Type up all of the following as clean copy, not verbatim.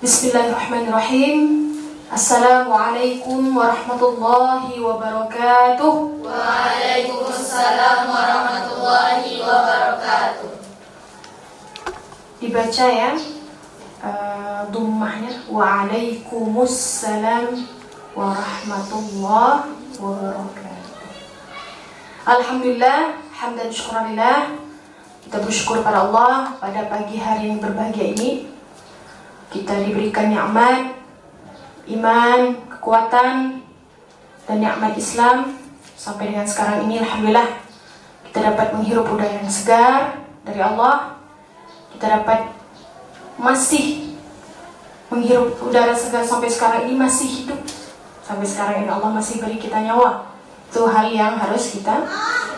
Bismillahirrahmanirrahim. Assalamualaikum warahmatullahi wabarakatuh. Waalaikumsalam warahmatullahi wabarakatuh. Dibaca ya dummahnya. Waalaikumsalam warahmatullahi wabarakatuh. Alhamdulillah, hamdan syukurillah. Kita bersyukur pada Allah pada pagi hari yang berbahagia ini. Kita diberikan nikmat iman, kekuatan, dan nikmat Islam. Sampai dengan sekarang ini alhamdulillah kita dapat menghirup udara yang segar dari Allah. Kita dapat masih menghirup udara segar sampai sekarang ini, masih hidup. Sampai sekarang ini Allah masih beri kita nyawa. Itu hal yang harus kita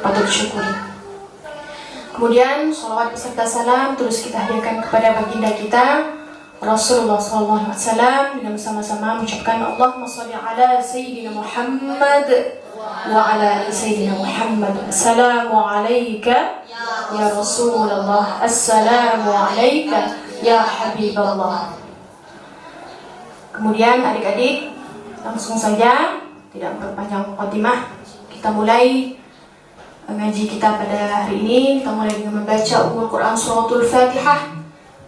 patut syukuri. Kemudian salawat beserta salam terus kita hadirkan kepada baginda kita Rasulullah SAW dengan bersama-sama mengucapkan Allahumma sholli ala Sayyidina Muhammad wa ala ali Sayyidina Muhammad. Assalamu alayka ya Rasulullah, assalamu alayka ya Habiballah. Kemudian adik-adik langsung saja, tidak memperpanjang mukadimah, kita mulai ngaji kita pada hari ini. Kita mulai dengan membaca Ummul Quran Suratul Fatihah.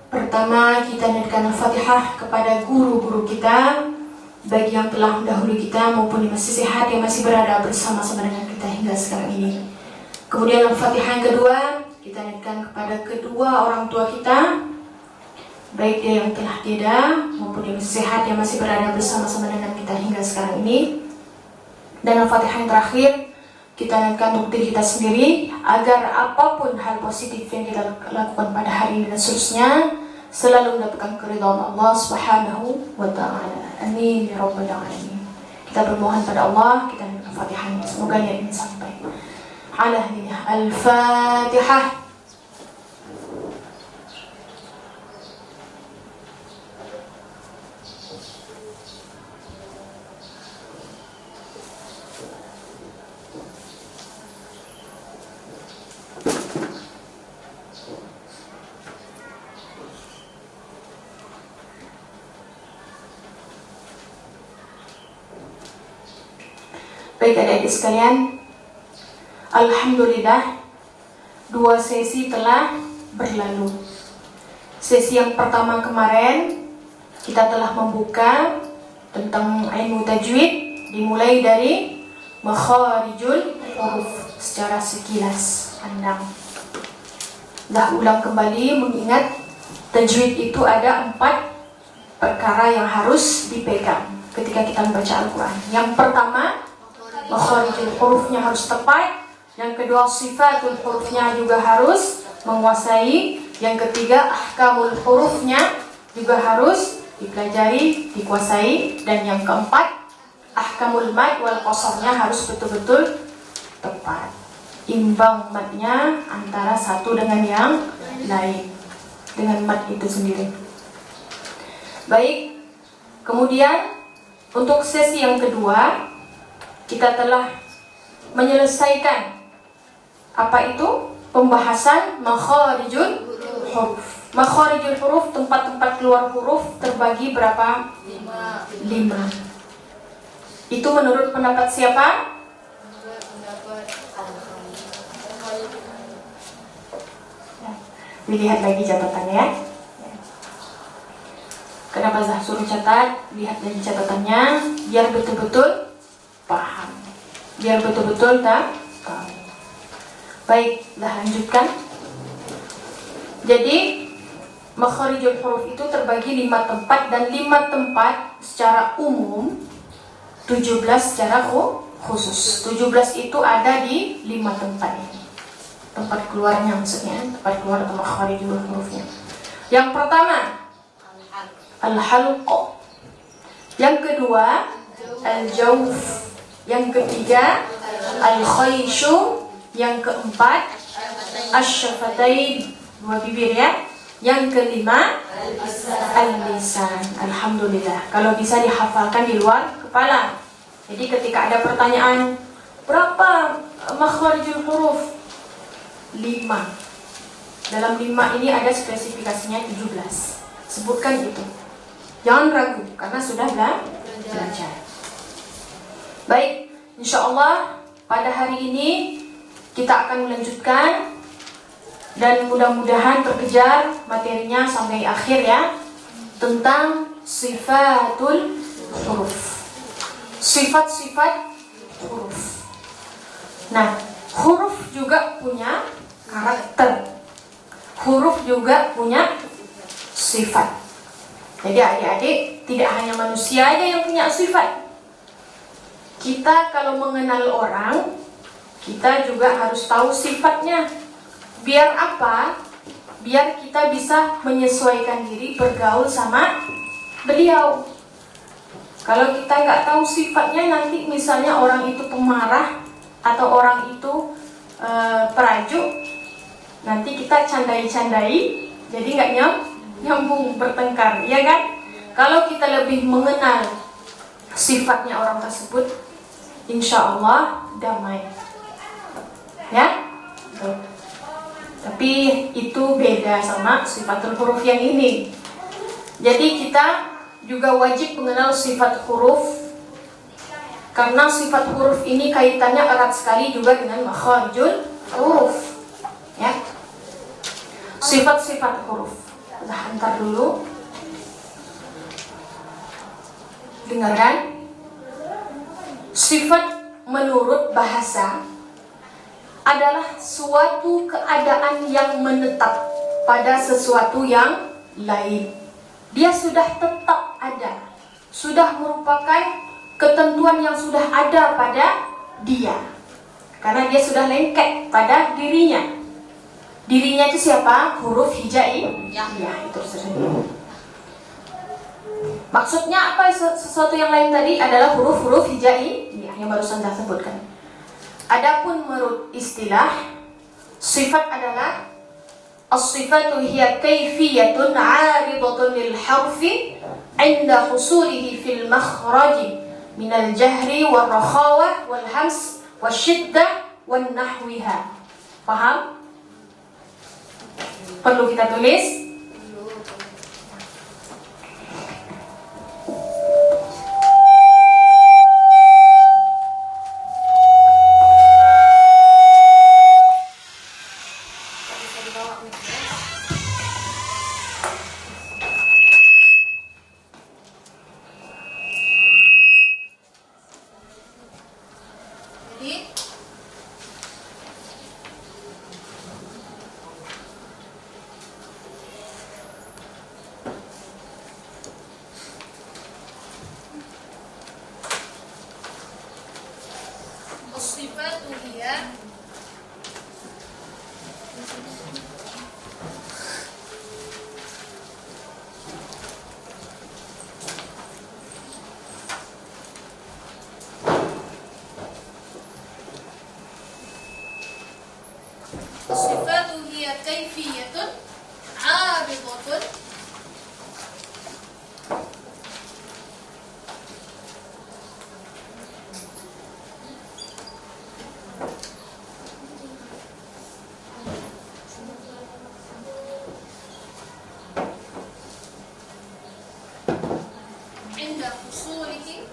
Pertama kita niatkan Al-Fatihah kepada guru-guru kita, bagi yang telah mendahului kita maupun yang masih sehat, yang masih berada bersama-sama dengan kita hingga sekarang ini. Kemudian Al-Fatihah yang kedua kita niatkan kepada kedua orang tua kita, baik dia yang telah tiada maupun yang masih sehat, yang masih berada bersama-sama dengan kita hingga sekarang ini. Dan Al-Fatihah yang terakhir kita niatkan untuk diri kita sendiri, agar apapun hal positif yang kita lakukan pada hari ini dan seterusnya selalu mendapatkan keridhaan Allah Subhanahu wa ta'ala. Amin ya rabbal alamin. Kita bermohon pada Allah, kita niatkan Fatihahnya, semoga niat ini sampai. Ala niyah Al-Fatihah. Baik adik-adik sekalian, alhamdulillah 2 sesi telah berlalu. Sesi yang pertama kemarin kita telah membuka tentang ilmu tajwid, dimulai dari makharijul huruf secara sekilas pandang. Dah ulang kembali mengingat tajwid itu ada 4 perkara yang harus dipegang ketika kita membaca Al-Quran. Yang pertama, makharijul hurufnya harus tepat. Yang kedua, sifatul hurufnya juga harus menguasai. Yang ketiga, ahkamul hurufnya juga harus dipelajari, dikuasai. Dan yang keempat, ahkamul mad wal qasarnya harus betul-betul tepat, imbang madnya antara satu dengan yang lain, dengan mad itu sendiri. Baik, kemudian untuk sesi yang kedua kita telah menyelesaikan apa itu? Pembahasan makharijul huruf. Makharijul huruf, tempat-tempat keluar huruf terbagi berapa? 5. Itu menurut pendapat siapa? Dilihat lagi catatannya ya. Kenapa Zah suruh catat? Lihat lagi catatannya biar betul-betul paham, biar betul-betul tahu. Baik, dah lanjutkan. Jadi makharijul huruf itu terbagi 5 tempat, dan 5 tempat secara umum, 17 secara khusus. 17 itu ada di 5 tempat ini. Tempat keluarnya maksudnya, tempat keluar atau makharijul hurufnya. Yang pertama al-halq, yang kedua al-jawf, yang ketiga al-khayshu, yang keempat asy-syafatain, 2 bibir ya, yang kelima al-lisan. Alhamdulillah, kalau bisa dihafalkan di luar kepala. Jadi ketika ada pertanyaan, berapa makharijul huruf? 5. Dalam 5 ini ada spesifikasinya 17. Sebutkan itu. Jangan ragu karena sudah belajar. Baik, insya Allah pada hari ini kita akan melanjutkan dan mudah-mudahan terkejar materinya sampai akhir ya, tentang sifatul huruf. Sifat-sifat huruf. Nah, huruf juga punya karakter. Huruf juga punya sifat. Jadi adik-adik, tidak hanya manusia aja yang punya sifat. Kita kalau mengenal orang, kita juga harus tahu sifatnya. Biar apa? Biar kita bisa menyesuaikan diri bergaul sama beliau. Kalau kita nggak tahu sifatnya, nanti misalnya orang itu pemarah atau orang itu perajuk, nanti kita candai-candai, jadi nggak nyambung bertengkar, ya kan? Kalau kita lebih mengenal sifatnya orang tersebut, insya Allah damai, ya. Tapi itu beda sama sifatul huruf yang ini. Jadi kita juga wajib mengenal sifat huruf, karena sifat huruf ini kaitannya erat sekali juga dengan makharijul huruf, ya. Sifat-sifat huruf. Antar dulu. Dengarkan. Sifat menurut bahasa adalah suatu keadaan yang menetap pada sesuatu yang lain. Dia sudah tetap ada, sudah merupakan ketentuan yang sudah ada pada dia, karena dia sudah lengket pada dirinya. Dirinya itu siapa? Huruf hijaiyah. Ya, itu sendiri. Maksudnya apa sesuatu yang lain tadi adalah huruf-huruf hijaiyah yang barusan saya sebutkan. Adapun menurut istilah, sifat adalah as-sifatu hiya kayfiyatun 'aridatun lil harfi 'inda husulihi fil makhraji min al-jahri wal rakhawah wal hams wasyiddah wan nahwiha. Paham? Perlu kita tulis? As-sifatu hiya kayfiyatun 'aridatun inda husulihi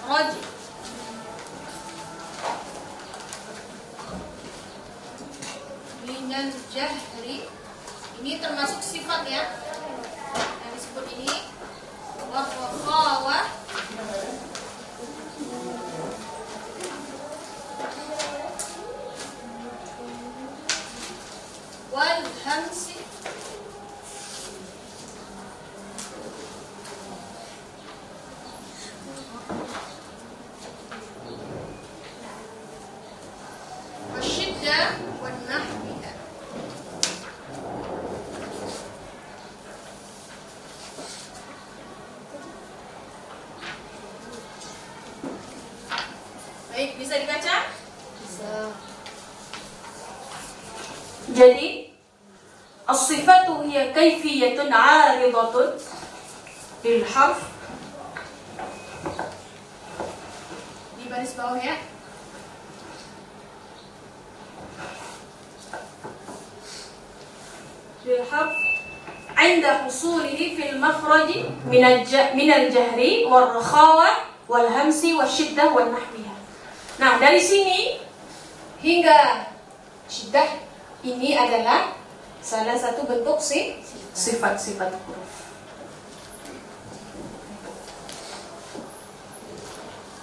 raj minal jahri. Ini termasuk sifat ya yang disebut ini. Wakhawah wal hamsi wasyiddah wan nahwiha. Baik, bisa dibaca? Bisa. Jadi as-sifatu hiya kayfiyatun 'aridatun. lil harf di baris bawah ya. Lil harf عند حصوله في المخرج من الجهر والرخاوة والهمس والشدة والنحوها. Nah, dari sini hingga syiddah ini adalah salah satu bentuk sifat-sifat huruf.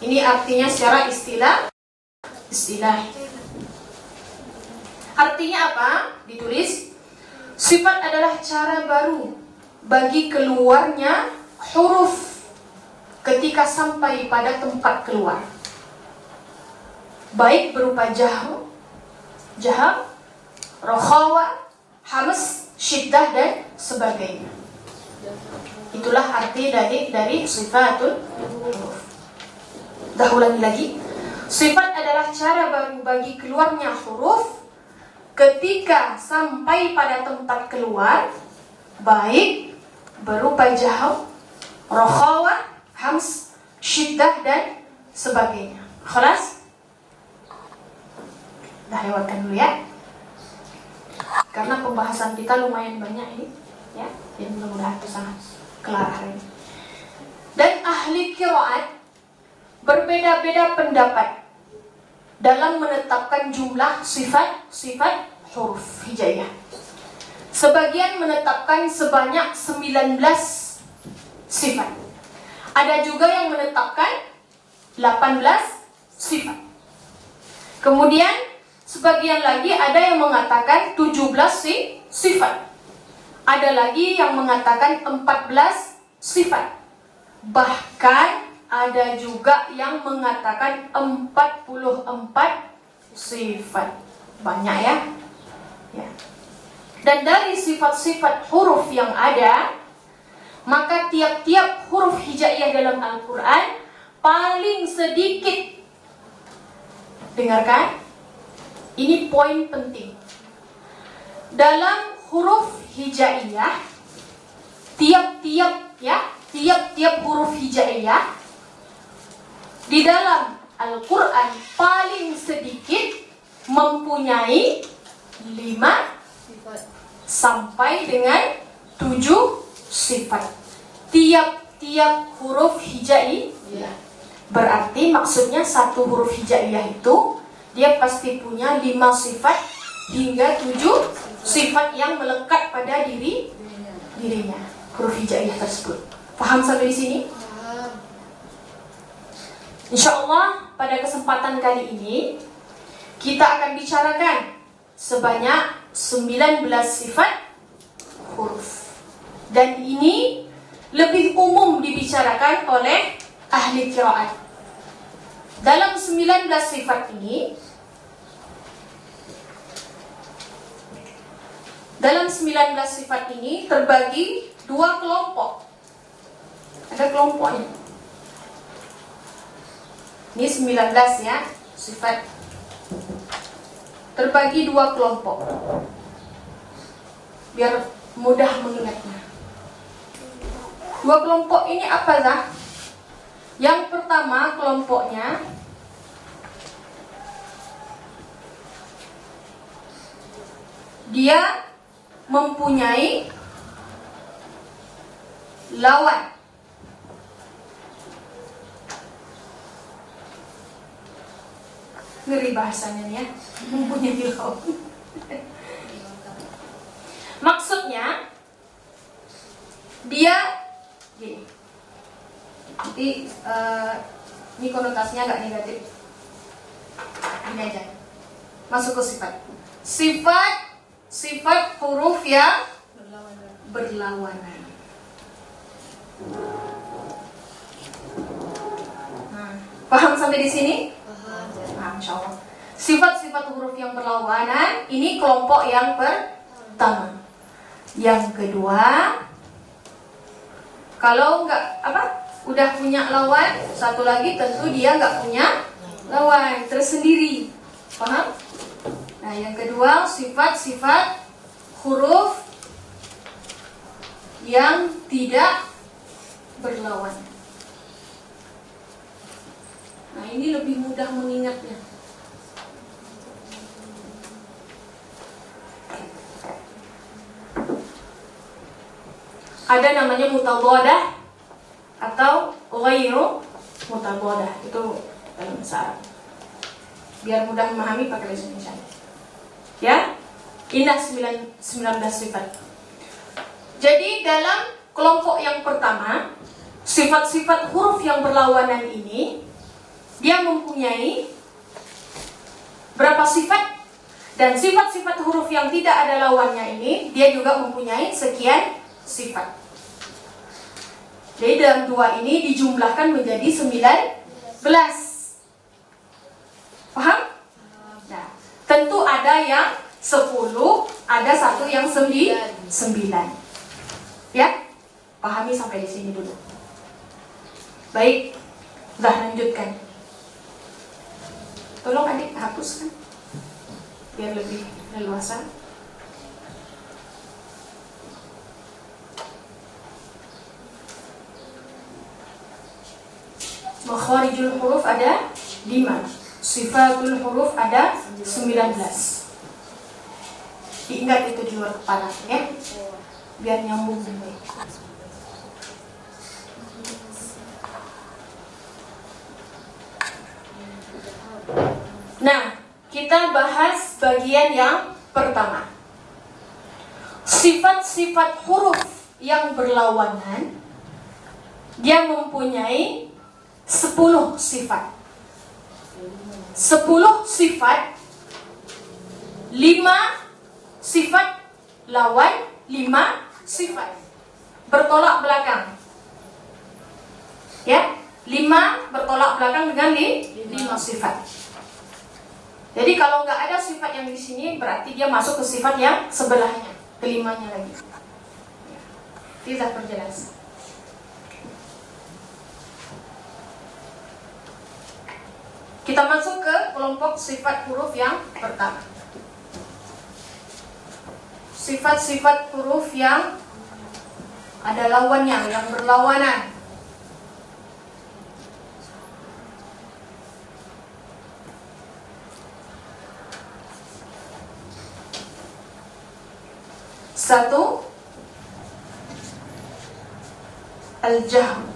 Ini artinya secara istilah. Artinya apa? Ditulis, sifat adalah cara baru bagi keluarnya huruf ketika sampai pada tempat keluar, baik berupa jahr, rakhawa, hams, syiddah dan sebagainya. Itulah arti dari sifatul huruf. Dah ulangi lagi. Sifat adalah cara baru bagi keluarnya huruf ketika sampai pada tempat keluar, baik berupa jahr, rakhawa, hams, syiddah dan sebagainya. Khalas? Dah lewatkan dulu ya. Karena pembahasan kita lumayan banyak ini, ya. Jadi mudah-mudahan itu sangat kelar hari ini. Dan ahli qiraat berbeda-beda pendapat dalam menetapkan jumlah sifat huruf hijaiyah. Sebagian menetapkan sebanyak 19 sifat. Ada juga yang menetapkan 18 sifat. Kemudian sebagian lagi ada yang mengatakan 17 sifat. Ada lagi yang mengatakan 14 sifat. Bahkan ada juga yang mengatakan 44 sifat. Banyak ya? Ya. Dan dari sifat-sifat huruf yang ada, maka tiap-tiap huruf hijaiyah dalam Al-Quran paling sedikit, dengarkan, ini poin penting. Dalam huruf hijaiyah, tiap-tiap huruf hijaiyah di dalam Al-Quran paling sedikit mempunyai 5 sampai dengan 7 sifat. Tiap-tiap huruf hijaiyah, berarti maksudnya satu huruf hijaiyah itu dia pasti punya 5 sifat hingga 7 sifat yang melekat pada dirinya huruf hijaiyah tersebut. Paham sampai di sini? Insyaallah pada kesempatan kali ini kita akan bicarakan sebanyak 19 sifat huruf. Dan ini lebih umum dibicarakan oleh ahli qiraat. Dalam 19 sifat ini, terbagi 2 kelompok. Ada kelompoknya. Ini 19 ya, sifat. Terbagi 2 kelompok. Biar mudah mengingatnya. 2 kelompok ini apa dah? Yang pertama kelompoknya dia mempunyai lawan. Ngeri bahasanya ya, mempunyai lawan. Maksudnya dia gini. Nanti ini konotasinya agak negatif. Ini aja. Masuk ke sifat. Sifat huruf yang berlawanan. Nah, paham sampai di sini? Nah, insyaallah. Sifat-sifat huruf yang berlawanan ini kelompok yang pertama. Yang kedua, kalau udah punya lawan, satu lagi tentu dia nggak punya lawan tersendiri. Paham? Nah, yang kedua sifat-sifat huruf yang tidak berlawan. Nah, ini lebih mudah mengingatnya. Ada namanya mutabadah atau ghairu mutabadah. Itu dalam bahasa Arab. Biar mudah memahami pakai bahasa Indonesia. Ya, indah 19 sifat. Jadi dalam kelompok yang pertama, sifat-sifat huruf yang berlawanan ini, dia mempunyai berapa sifat? Dan sifat-sifat huruf yang tidak ada lawannya ini, dia juga mempunyai sekian sifat. Jadi dalam dua ini dijumlahkan menjadi 19. Paham? Nah, tentu ada yang 10, ada satu yang 9. Ya? Pahami sampai di sini dulu. Baik, udah lanjutkan. Tolong adik hapuskan biar lebih leluasa. Makharijul huruf ada 5, sifatul huruf ada 19. Diingat itu di luar kepala ya, biar nyambung baik. Nah, kita bahas bagian yang pertama. Sifat-sifat huruf yang berlawanan, dia mempunyai 10 sifat. 10 sifat, 5 sifat lawan, 5 sifat bertolak belakang. Ya, 5 bertolak belakang dengan 5 sifat. Jadi kalau nggak ada sifat yang di sini, berarti dia masuk ke sifat yang sebelahnya, kelimanya lagi. Tidak perjelas. Kita masuk ke kelompok sifat huruf yang pertama. Sifat-sifat huruf yang ada lawannya, yang berlawanan. Satu, al-jahr.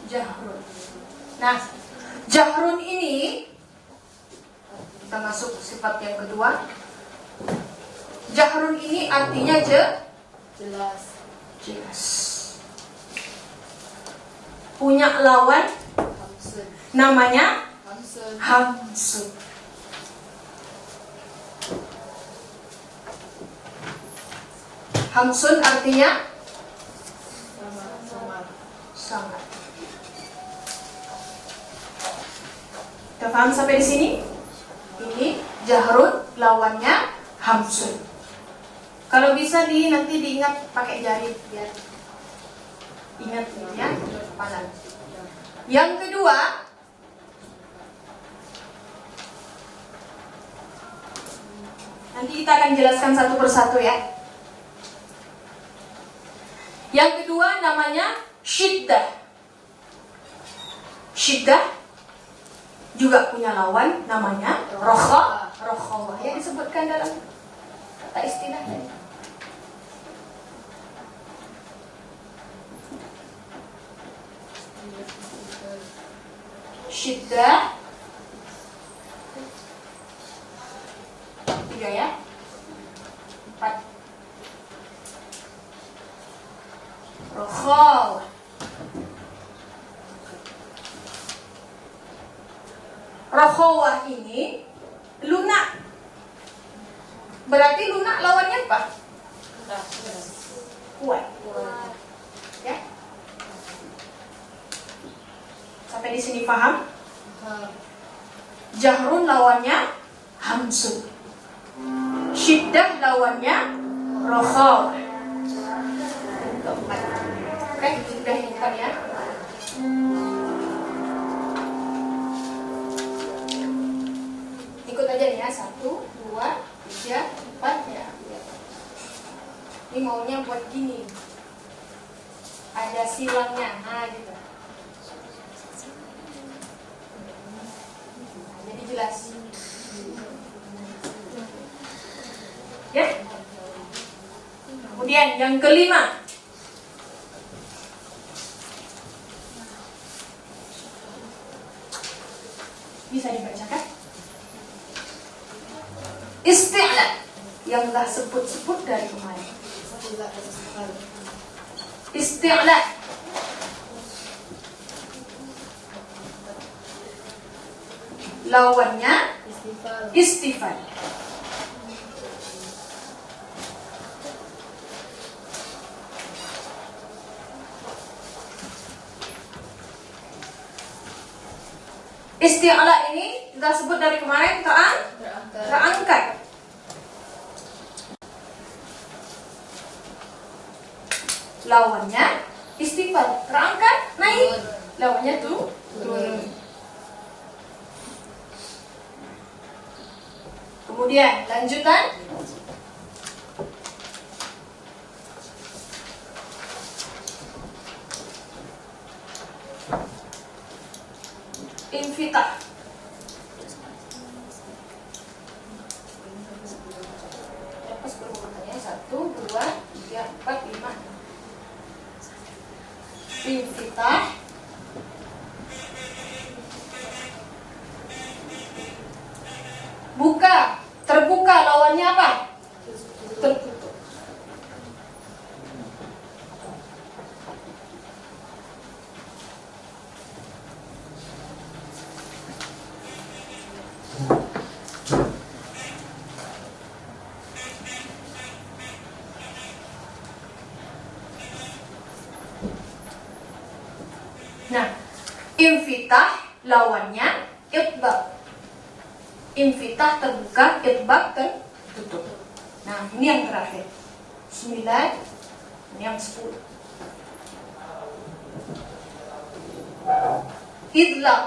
Jahrun. Nah, jahrun ini kita masuk sifat yang kedua. Jahrun ini artinya jelas. Punya lawan namanya hamsun. Hamsun artinya samar. Kita paham sampai di sini? Ini jahrun, lawannya hamsun. Kalau bisa nanti diingat pakai jari biar ingat ya, kepala. Yang kedua, nanti kita akan jelaskan satu persatu ya. Yang kedua namanya syiddah. Syiddah juga punya lawan namanya rokhawah yang disebutkan dalam kata istilahnya. Syiddah 3 ya, 4 rokhawah. Rokhawah ini lunak. Berarti lunak lawannya apa? Kuat. Ya. Sampai di sini paham? Jahrun lawannya hamsun. Syiddah lawannya rokhawah. Keempat. Oke, sudah yang depan ya. Ikut aja nih ya, 1, 2, 3, 4 ya. Ini maunya buat gini. Ada silangnya, nah gitu. Nah, jadi jelas. Ya. Kemudian yang kelima. Bisa dibacakan? Isti'la yang dah sebut-sebut dari kemarin. Isti'la lawannya istifal. Isti'la ini kita sebut dari kemarin terangkat. Lawannya istifal, terangkat, naik. Lawannya tuh turun. Kemudian lanjutan infitah. Lepas berurutannya 1, 2, 3, 4, 5. Infitah buka, terbuka, lawannya apa? Tertutup. Nah, infitah lawannya itbaq. Infitah terbuka, itbaq tertutup. Nah, ini yang terakhir. 9, ini yang 10. Idlaq.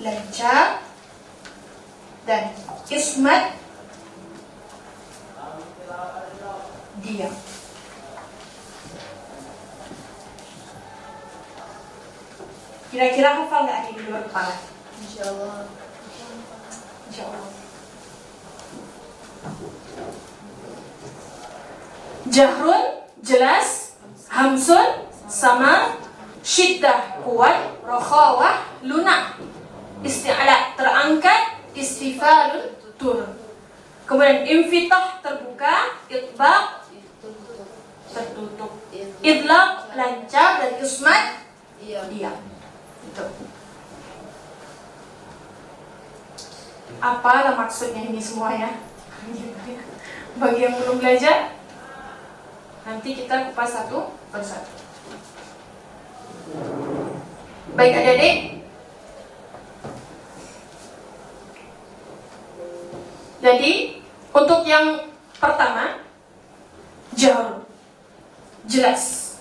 Lancar dan ismat diam. Kira-kira hafal nggak di luar kepala? Insyaallah. Insyaallah. Jahrun jelas, hamsun sama, syiddah kuat, rokhawah lunak, isti'la terangkat, istifalun turun. Kemudian infitah terbuka, itbaq tertutup, idlaq lancar, dan ismat diam. Itu. Apalah maksudnya ini semua ya? Bagi yang belum belajar, nanti kita kupas satu persatu. Baik adik-adik, jadi untuk yang pertama, jahr, jelas.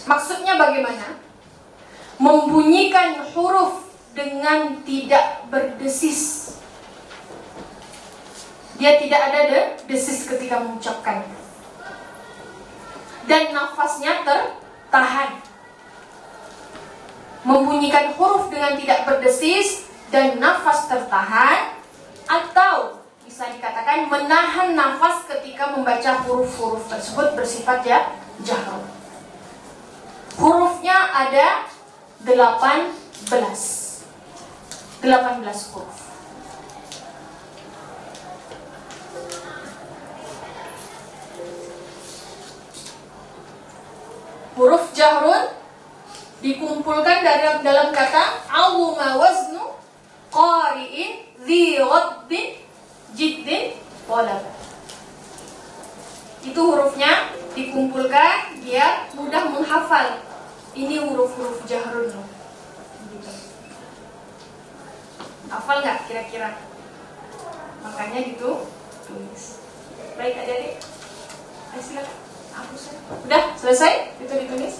Maksudnya bagaimana? Membunyikan huruf dengan tidak berdesis. Dia tidak ada desis ketika mengucapkan. Dan nafasnya tertahan. Membunyikan huruf dengan tidak berdesis dan nafas tertahan, atau bisa dikatakan menahan nafas ketika membaca huruf-huruf tersebut bersifat jahr. Hurufnya ada 18 huruf. Huruf jahrun dikumpulkan dalam kata awma waznu qari'in dhi ghaddin jiddin talab. Itu hurufnya dikumpulkan, dia mudah menghafal. Ini huruf-huruf jahrun. Hafal nggak kira-kira? Makanya gitu tulis. Baik adik-adik. Ayo silakan. Hapus ya. Udah selesai? Itu ditulis.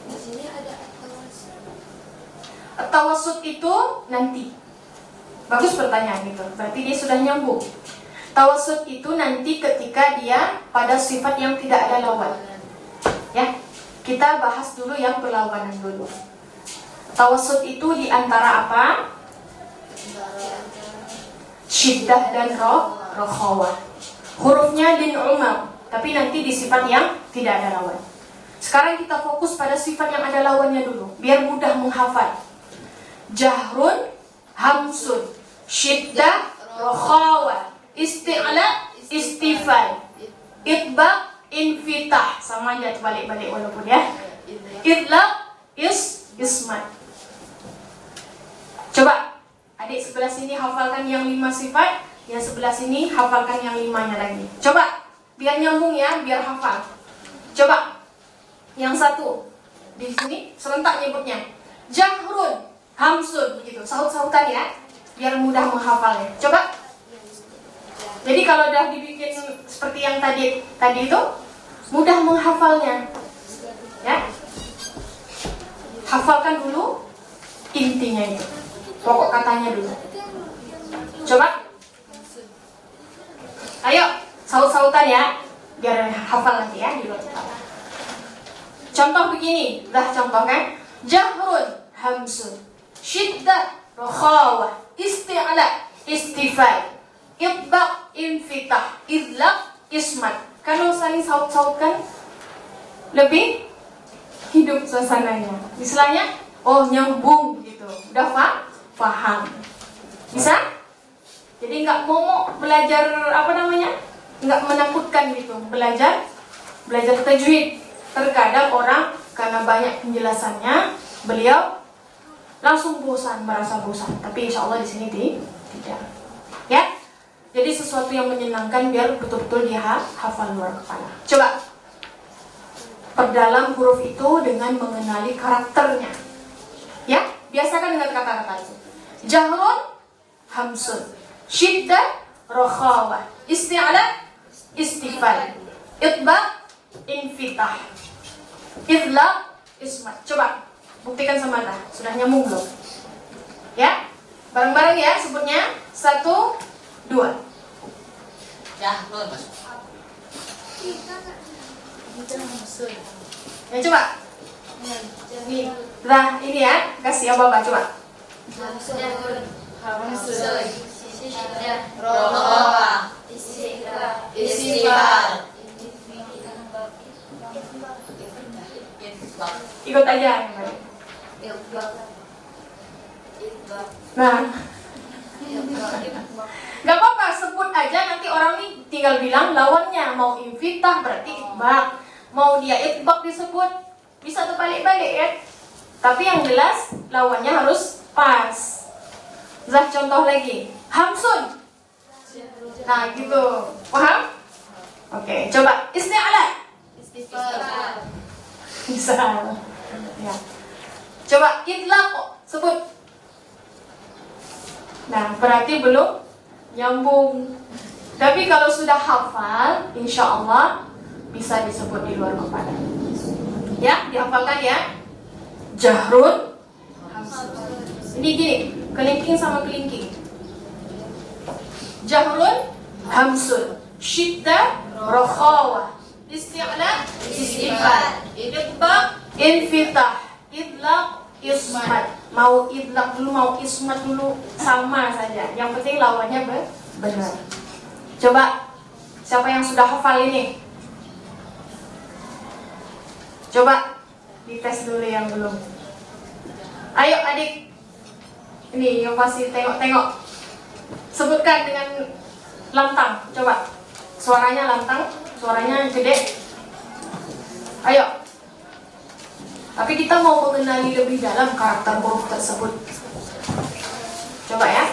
Di sini ada Tawasud itu nanti. Bagus pertanyaan itu. Berarti dia sudah nyambung. Tawasud itu nanti ketika dia pada sifat yang tidak ada lawan. Ya. Kita bahas dulu yang berlawanan dulu. Tawasud itu di antara apa? Syiddah dan rokhawah. Hurufnya din umar, tapi nanti di sifat yang tidak ada lawan. Sekarang kita fokus pada sifat yang ada lawannya dulu, biar mudah menghafal. Jahrun, hamsun, syiddah, rokhawah, isti'la, istifal, itbaq, infitah. Sama aja balik-balik walaupun ya. Idlaq, ismat. Coba adik sebelah sini hafalkan yang 5 sifat, yang sebelah sini hafalkan yang 5-nya lagi. Coba biar nyambung ya, biar hafal. Coba yang satu di sini serentak nyebutnya. Jahrun, hamsun, begitu. Sahut-sahutan ya, biar mudah menghafalnya. Coba. Jadi kalau udah dibikin seperti yang tadi itu mudah menghafalnya. Ya. Hafalkan dulu intinya itu. Pokok katanya dulu. Coba. Ayo, saut-sautan ya. Biar hafal nanti ya di luar kepala. Contoh begini, udah contoh kan? Jahrun, hamsun, syiddah, rokhawah, isti'la, istifal, itbaq, infitah, idlaq, ismat. Kalau saling saut-sautkan lebih hidup suasananya. Istilahnya, oh nyambung gitu. Udah paham? Bisa? Jadi nggak mau belajar nggak menakutkan gitu. Belajar tajwid. Terkadang orang karena banyak penjelasannya, beliau langsung merasa bosan. Tapi insya Allah di sini tidak. Ya? Jadi sesuatu yang menyenangkan biar betul-betul dia hafal luar kepala. Coba perdalam huruf itu dengan mengenali karakternya. Ya, biasakan dengan kata-kata itu. Jahrun, hamsun, syiddah, rokhawah, isti'la, istifal, itbaq, infitah, idlaq, ismat. Coba buktikan sama Anda. Sudah nyambung belum? Ya, bareng-bareng ya sebutnya. 1, 2. Jahrun. Ya coba. Nih, nah ini ya, kasih ya Bapak coba. Rokhawah, istifal, Ikut aja. Nah, gak apa-apa, sebut aja nanti orang nih tinggal bilang lawannya. Mau infitah berarti itbaq, mau dia itbaq disebut, bisa terbalik-balik ya. Tapi yang jelas lawannya harus pas. Zah contoh lagi, hamsun. Nah gitu, paham? Oke, coba isti'la. istifal, Bisa. Ya. Coba idlaq sebut. Nah, berarti belum nyambung. Tapi kalau sudah hafal, insya Allah bisa disebut di luar kepala. Ya, dihafalkan ya. Jahrun. Ini gini, kelingking sama kelingking. Jahrun, hamsun, syiddah, rokhawah, isti'la, istifal, itbaq, infitah, idlaq, ismat. Mau idlaq dulu, mau ismat dulu, sama saja. Yang penting lawannya benar. Coba, siapa yang sudah hafal ini? Coba dites dulu yang belum. Ayo adik, ini yang pasti tengok-tengok. Sebutkan dengan lantang. Coba, suaranya lantang, suaranya gede. Ayo. Tapi kita mau mengenali lebih dalam karakter huruf tersebut. Coba ya.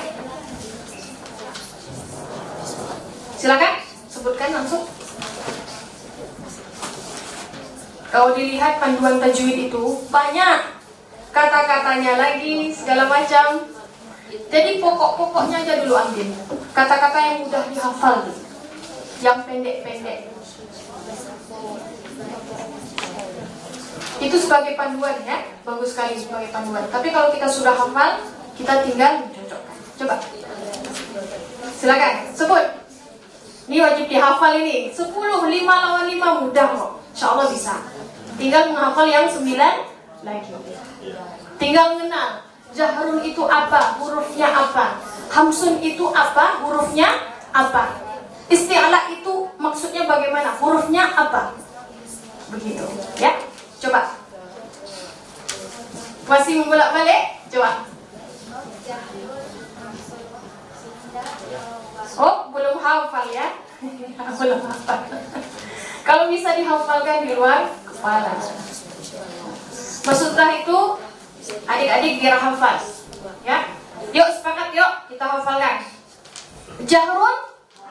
Silakan, sebutkan langsung. Kalau dilihat panduan tajwid itu banyak. kata-katanya lagi, segala macam. Jadi pokok-pokoknya aja dulu ambil. Kata-kata yang mudah dihafal dulu. Yang pendek-pendek. Itu sebagai panduan ya, bagus sekali sebagai panduan. Tapi kalau kita sudah hafal, kita tinggal mencocokkan. Coba. Silakan, sebut. Ini wajib dihafal ini. 10, 5 lawan 5 mudah kok. Insyaallah bisa. Tinggal menghafal yang 9 lagi. Tinggal mengenal jahrun itu apa, hurufnya apa. Hamsun itu apa, hurufnya apa. Isti'la itu maksudnya bagaimana, hurufnya apa. Begitu, ya. Coba. Masih membolak-balik? Coba. Oh, belum hafal ya? Belum hafal. Kalau bisa dihafalkan di luar kepala. Maksudnya itu adik-adik biar hafal. Ya. Yuk sepakat yuk kita hafalkan. Jahrun,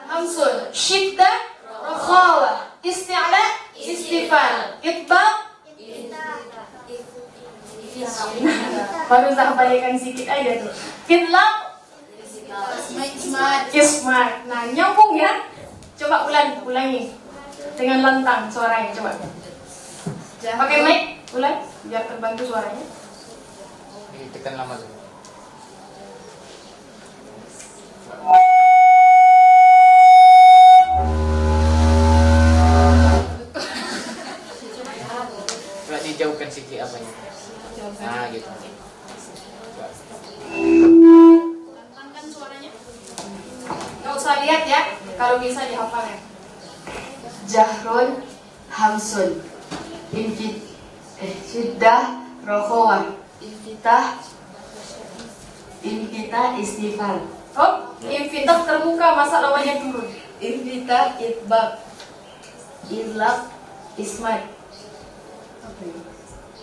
hamsun, syiddah, rakhawah, isti'la, istifal, itbaq. Baru saya balikan sedikit aja tuh. Idlaq, ismat. Nah, nyambung ya. Coba ulangi dengan lantang suaranya, coba. Pakai mic, ulang biar terbantu suaranya. Tekan lama dulu. Coba dijauhkan sedikit apanya. Nah, gitu. Lantangkan suaranya. Nggak usah lihat ya, kalau bisa dihafal ya. Jahrun, hamsun, syiddah, rokhawah, infitah, istifal. Oh, infitah terbuka, masa lawannya turun. Infitah, itbaq, idlaq, ismat.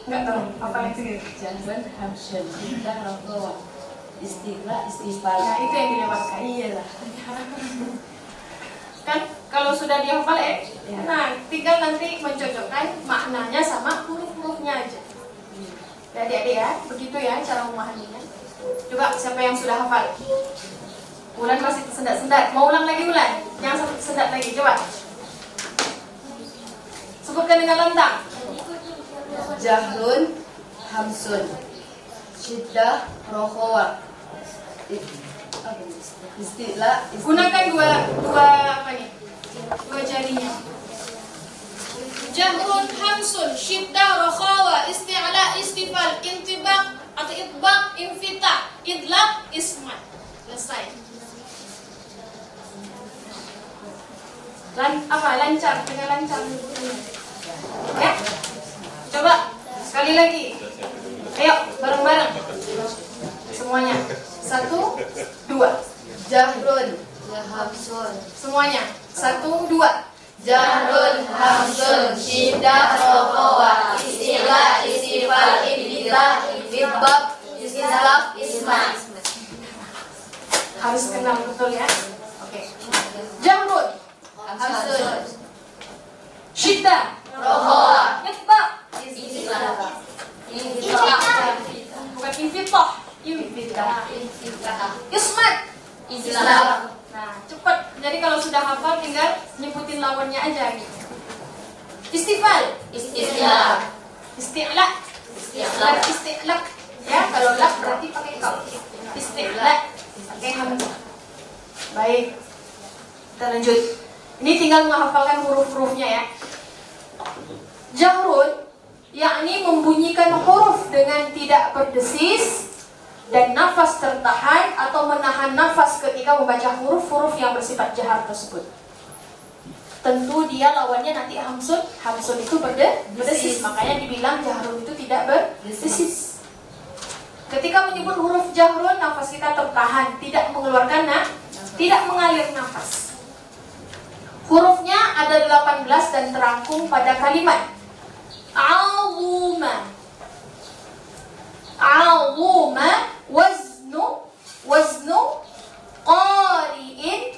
Nggak tahu, apa yang itu? Jahrun, hamsun, syiddah, rokhawah, istiqla, istifal. Nah, itu yang dilewatkan. Iyalah. Kan kalau sudah dihafal nah tinggal nanti mencocokkan maknanya sama huruf-hurufnya aja. Adik-adik ya, begitu ya cara memahaminya. Coba siapa yang sudah hafal? Ulan masih tersendat-sendat. Mau ulang lagi Ulan? Jangan sampai tersendat lagi, coba. Sebutkan dengan lantang. Jahrun, hamsun, syiddah, rokhawah, istiqla, Gunakan dua apa nih? Dua jarinya. Jahrun, hamsun, syiddah, rakhawa, isti'la, istifal, intibaq atau itbaq, infitah, idlaq, ismat. Selesai. Lancar, dengan lancar. Ya. Coba sekali lagi. Ayo bareng-bareng. Semuanya. 1, 2. Jahrun, Semuanya. 1, 2. Jahrun, hamsun, syiddah, rokhawah, istiqla, istifal, infitah, itbaq, istilaq, ismat. Harus kenal betul ya. Oke. Jahrun, Hamsun, syiddah, rokhawah, itbaq, istiqla, bukan infitah, ismat. istilaq. Nah, cepat. Jadi kalau sudah hafal tinggal nyebutin lawannya aja gitu. Istifal, Istilaq, isti'la, isti'laq. Ya, kalau lak berarti pakai kaf. Isti'la pakai hamzah. Baik. Kita lanjut. Ini tinggal menghafalkan huruf-hurufnya ya. Jahrun yakni membunyikan huruf dengan tidak berdesis dan nafas tertahan atau menahan nafas ketika membaca huruf-huruf yang bersifat jahar tersebut. Tentu dia lawannya nanti hamsun. Hamsun itu berdesis, makanya dibilang jahrun itu tidak berdesis. Ketika menyebut huruf jahrun, nafas kita tertahan, tidak mengeluarkan tidak mengalir nafas. Hurufnya ada 18 dan terangkum pada kalimat A'zuma. A'zuma waznu qari'in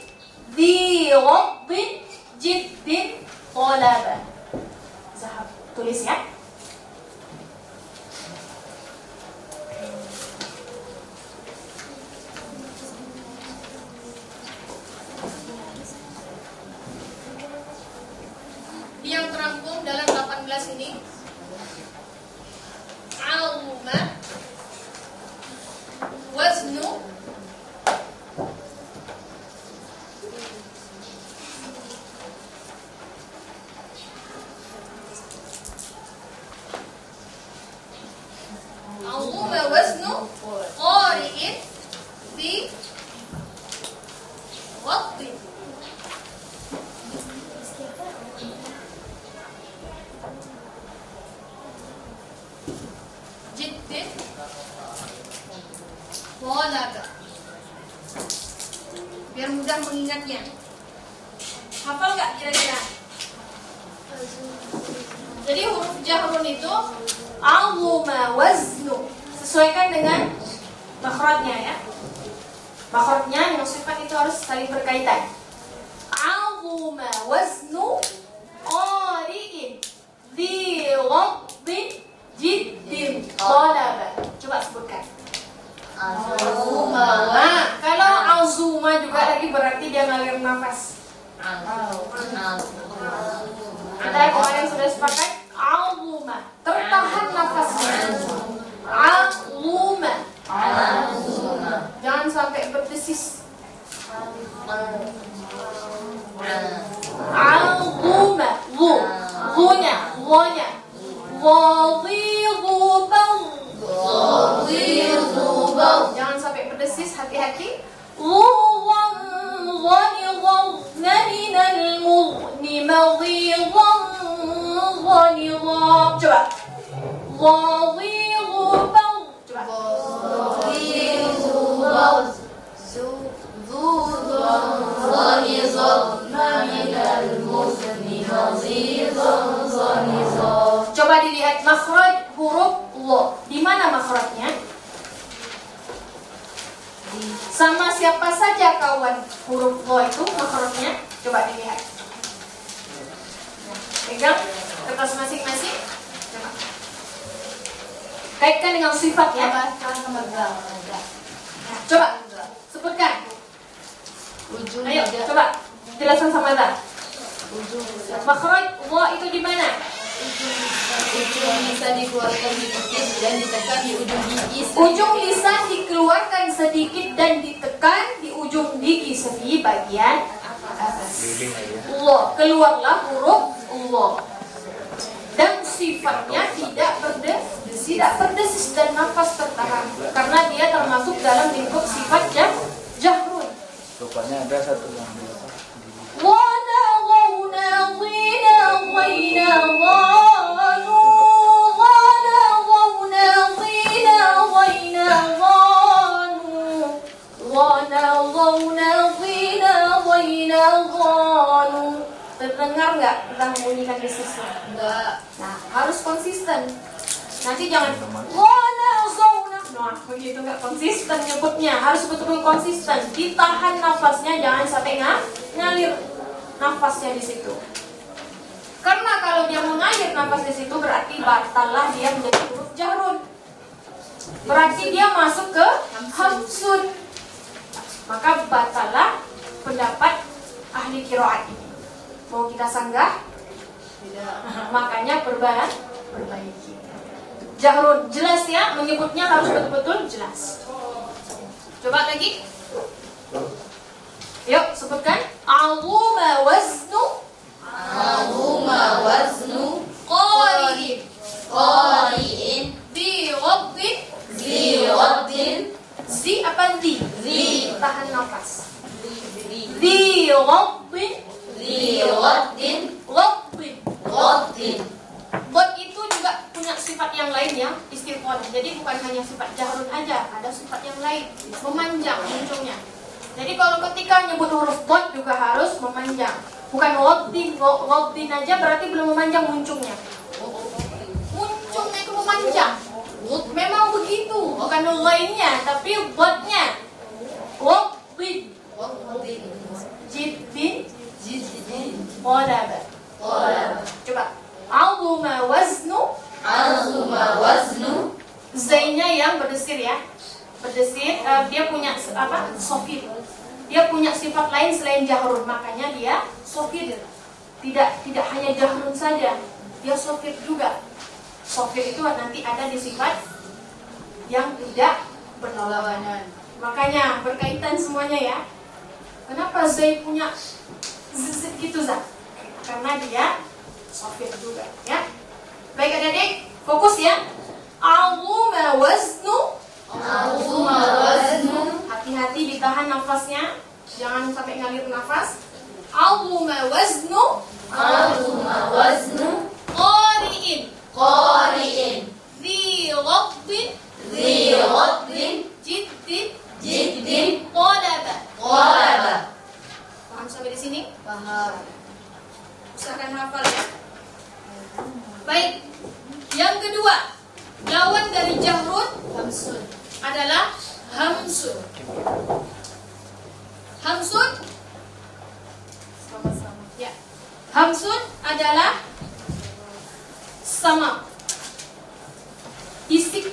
dhi rabbin jiddin talaba. Zahab. Tulis ya. waznu azuma waznu qari'in bi wadin. Jiddin walaga. Biar mudah mengingatnya. Hafal nggak kira-kira? Jadi huruf jahrun itu azuma waznu. Sesuaikan dengan makhrajnya ya. Makhrajnya dengan sifat itu harus saling berkaitan. Azuma waznu qari'in di waddin jiddin talaba. Coba sebutkan. Azuma Nah, kalau azuma juga lagi berarti dia ngalir nafas. Kita kemarin sudah sepakat azuma, tertahan nafasnya. Azuma. Jangan sampai berdesis. Azuma. Wu-nya. Wadidhu. Jangan sampai berdesis, hati-hati. Coba dilihat makhraj huruf lo. Di mana makhrajnya? Sama siapa saja kawan huruf lo itu makhrajnya? Coba dilihat. Pegang kertas masing-masing. Coba. Kaitkan dengan sifatnya. Coba sebutkan. Ayo, coba jelaskan sama Zah. Makhraj lo itu di mana? Ujung bisa dikeluarkan sedikit dan ditekan di ujung gigi. Ujung lisan dikeluarkan sedikit dan ditekan di ujung gigi sebelah bagian atas. Lo, keluarlah huruf lo. Dan sifatnya tidak berdesis dan nafas tertahan karena dia termasuk dalam lingkup sifat jahrun. Rupanya ada satu yang Terdengar nggak kita membunyikan desisnya? Enggak. Nah, harus konsisten. Nanti jangan nah, begitu nggak konsisten nyebutnya. Harus betul-betul konsisten. Ditahan nafasnya, jangan sampai ngalir nafasnya di situ. Karena kalau dia mengalir nafas di situ berarti batalah dia menjadi huruf jahrun. Berarti dia masuk ke hamsun. Maka batalah pendapat ahli qiraat ini. Mau kita sanggah? Tidak. Makanya perbaiki. Jahrun jelas ya, menyebutnya harus betul-betul jelas. Coba lagi. Yuk sebutkan. Azuma waznu qari'in di waddin. Zi apa di? Tahan nafas. Di waddin. Bot itu juga punya sifat yang lain ya, istifham. Jadi bukan hanya sifat jahrun aja, ada sifat yang lain, memanjang ujungnya. Jadi kalau ketika nyebut huruf bot juga harus memanjang. Bukan waddin aja berarti belum memanjang muncungnya. Muncungnya itu memanjang. Memang begitu, bukan lainnya, tapi botnya. Waddin. Jiddin. Qalaba. Coba. Azuma waznu. Zainnya yang berdesir ya. Berdesir, dia punya apa? Sofir. Dia punya sifat lain selain jahrun, makanya dia sofir. Tidak hanya jahrun saja, dia sofir juga. Sofir itu nanti ada di sifat yang tidak berlawanan. Makanya berkaitan semuanya ya. Kenapa Zaid punya Z gitu Zak? Karena dia sofir juga ya. Baik adik-adik, fokus ya. Azuma waznu. Hati-hati ditahan nafasnya, jangan sampai ngalir nafas. Azuma waznu. Qari'in. Dhi ghaddin. Jiddin. Qalaba. Paham sampai di sini? Paham. Usahakan hafal ya. Baik. Yang kedua, lawan dari jahrun Hamsun. adalah hamsun. Hamsun Sama-sama. ya. Hamsun adalah sama. Bisik.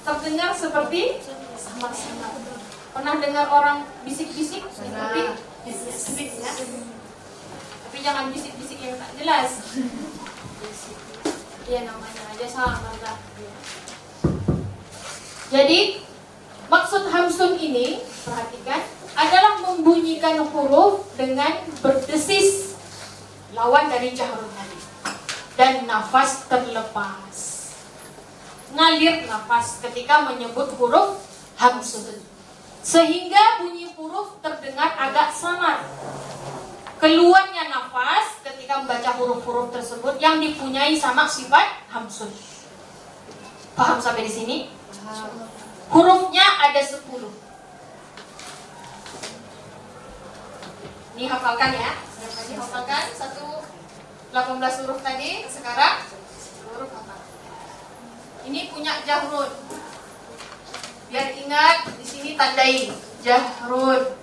Terdengar seperti sama-sama. Pernah dengar orang bisik-bisik? Seperti bisik ya. Tapi jangan bisik-bisik yang tak jelas. Iya namanya aja sama kan. Jadi maksud hamsun ini, perhatikan, adalah membunyikan huruf dengan berdesis, lawan dari jahrun tadi, dan nafas terlepas, ngalir nafas ketika menyebut huruf hamsun, sehingga bunyi huruf terdengar agak samar. Keluarnya nafas ketika membaca huruf-huruf tersebut yang dipunyai sama sifat hamsun. Paham sampai di sini? Hurufnya ada 10. Ini hafalkan ya. Tadi hafalkan 18 huruf tadi, sekarang 10 huruf hafal. Ini punya jahrun. Biar ingat di sini tandai jahrun.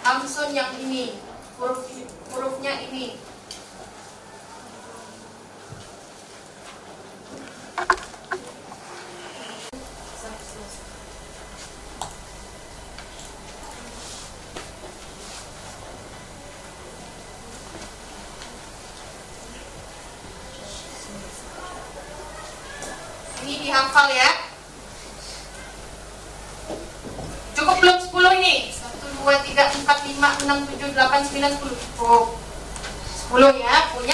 Hamsun yang ini, hurufnya ini. Ini dihafal ya. Cukup belum 10 ini? 1, 2, 3, 4, 5, 6, 7, 8, 9, 10. Cukup 10 ya, punya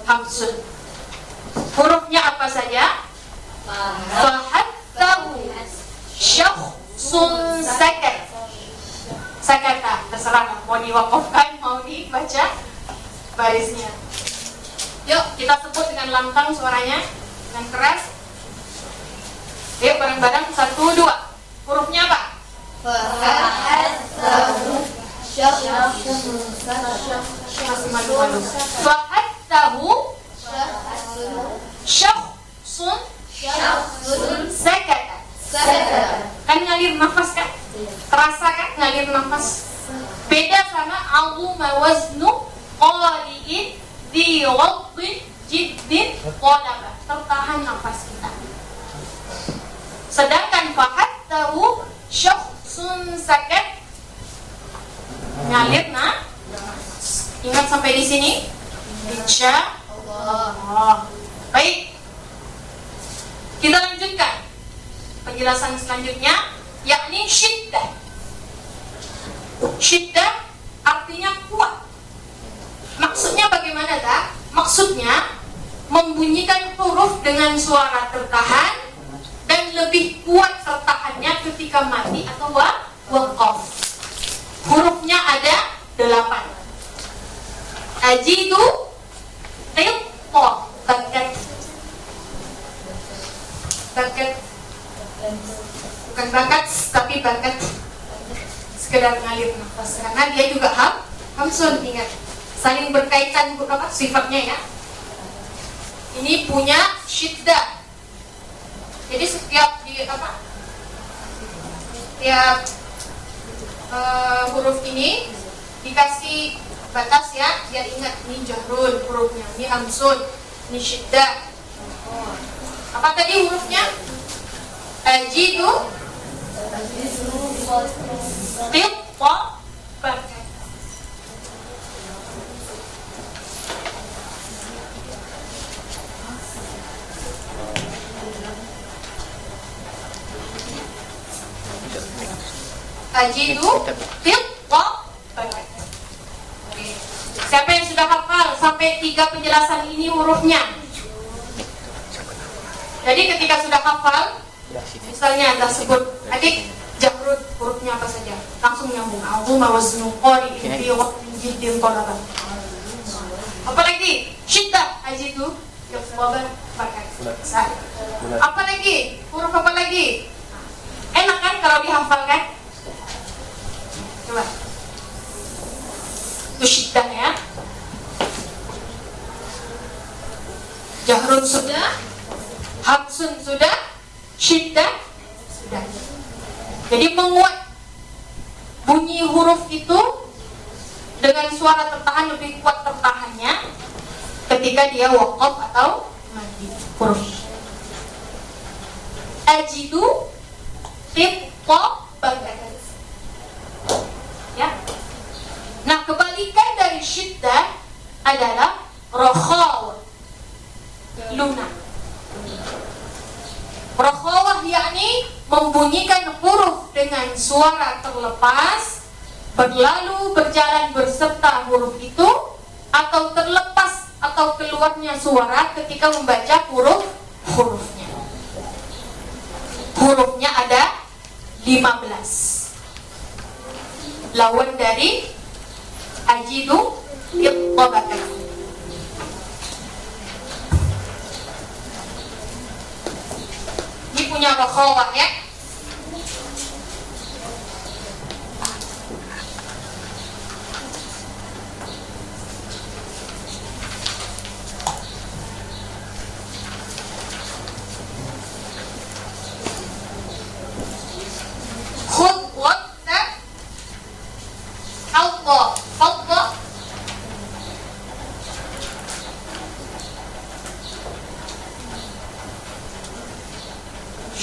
hamsun. Hurufnya apa saja? Fahattahu syakhsun sakat. Sakata, terserah mau diwakafkan, mau dibaca barisnya. Yuk kita sebut dengan lantang suaranya, dengan keras. Yuk bareng-bareng, 1, 2. Hurufnya apa? Fahattahu Masih malu-malu. Fahattahu syakhsun sakata. Kan ngalir nafas kan? Terasa kan ngalir nafas? Beda sama azuma waznu qari'in dhi ghaddin jiddin qalaba. Tertahan nafas kita. Sedangkan fahattahu syakhsun sakat, ngalir nah. Ingat sampai di sini? Insyaallah. Baik. Kita lanjutkan penjelasan selanjutnya, yakni syiddah. Syiddah artinya kuat. Maksudnya bagaimana, tak? Maksudnya membunyikan huruf dengan suara tertahan dan lebih kuat tertahannya ketika mati atau waqaf. Hurufnya ada 8. Ajidu qitto, bakat. Bakat bukan bakat, tapi bakat sekedar ngalir nafas, karena dia juga hamsun. Ingat, saling berkaitan apa sifatnya ya. Ini punya syiddah. Jadi setiap huruf ini dikasih batas ya, biar ingat ini jahrun hurufnya, ini hamsun, ini syiddah. Apa tadi hurufnya? Ajidu qitto, bakat. Ajidu qittabatan. Siapa yang sudah hafal sampai 3 penjelasan ini hurufnya? Jadi ketika sudah hafal, misalnya Anda sebut, adik, jahrud, hurufnya apa saja? Langsung nyambung. Azuma waznu qari fi waqtin jiddin talaba. Apa lagi? Syiddah, ajidu yaqtaban bakat. Apa lagi? Huruf apa lagi? Enak kan kalau dihafalkan? Coba. Itu syiddah ya. Jahrun sudah, hamsun sudah, syiddah sudah. Jadi menguat bunyi huruf itu dengan suara tertahan, lebih kuat tertahannya ketika dia waqaf atau mati huruf. Ajidu qittabatan. Ya. Nah, kebalikan dari syiddah adalah rakhawah, lunak. Rakhawah yakni membunyikan huruf dengan suara terlepas, berlalu berjalan berserta huruf itu, atau terlepas atau keluarnya suara ketika membaca hurufnya. Hurufnya ada 15. Lawan dari ajidu qittabatan. Ini punya rakhawah ya.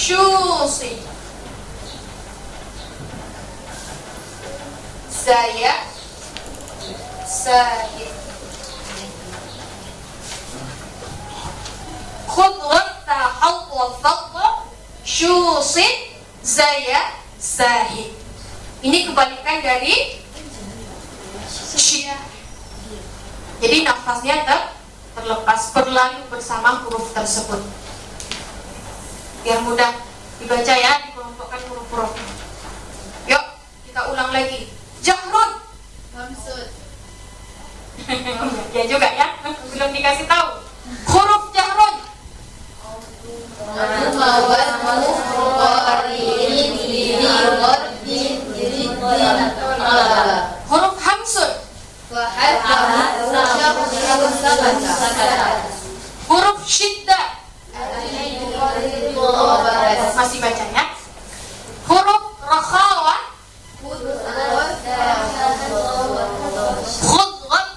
Syusi, saya sahid. Khudwata hawwa fadda syusi, saya sahid. Ini kebalikan dari syiddah. Jadi nafasnya terlepas, berlalu bersama huruf tersebut. Biar mudah dibaca ya, dikelompokkan huruf-hurufnya. Yuk, kita ulang lagi. Jahrun. Hamsun. Ya juga ya, belum dikasih tahu. Huruf jahrun. Azuma waznu qari'in fi waqtin jiddin talaba. Huruf hamsun. Wa hatta syabun sakata. Huruf syiddah. Masih baca ya. Huruf rakhawah. Khudwat.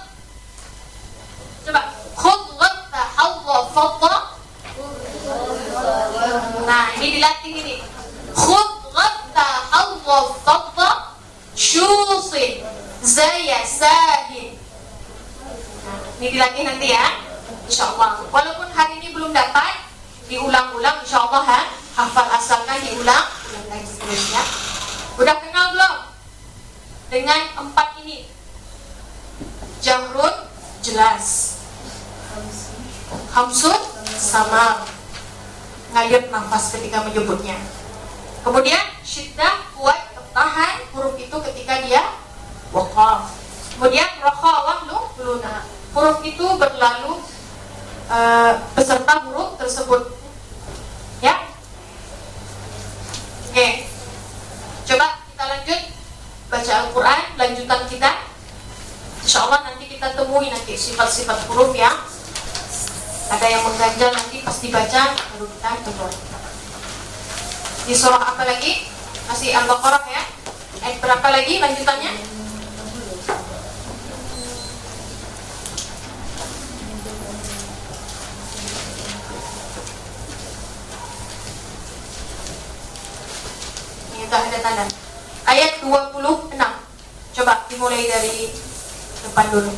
Coba. Khudwat tahawwa fadda. Nah, ini dilatih ini. Khudwat tahawwa fadda syusin zaya sahid. Nah, ini dilatih nanti ya, insyaallah. Walaupun hari ini belum dapat, diulang-ulang insyaallah ha. Hafal asalkan diulang lagi terus ya. Udah kenal belum dengan 4 ini? Jahrun jelas, hamsun sama, ngalir nafas ketika menyebutnya. Kemudian syiddah kuat tertahan huruf itu ketika dia waqaf. Kemudian rakhawah lunak, huruf itu berlalu beserta huruf tersebut ya. Oke, coba kita lanjut baca Al-Quran, lanjutan kita. InsyaAllah nanti kita temui nanti sifat-sifat huruf yang ada yang mengganjal, nanti pas dibaca baru kita temui. Di surah apa lagi? Masih Al-Baqarah ya. Ayat berapa lagi lanjutannya? Sudah ada tanda. Ayat 26. Coba dimulai dari depan dulu.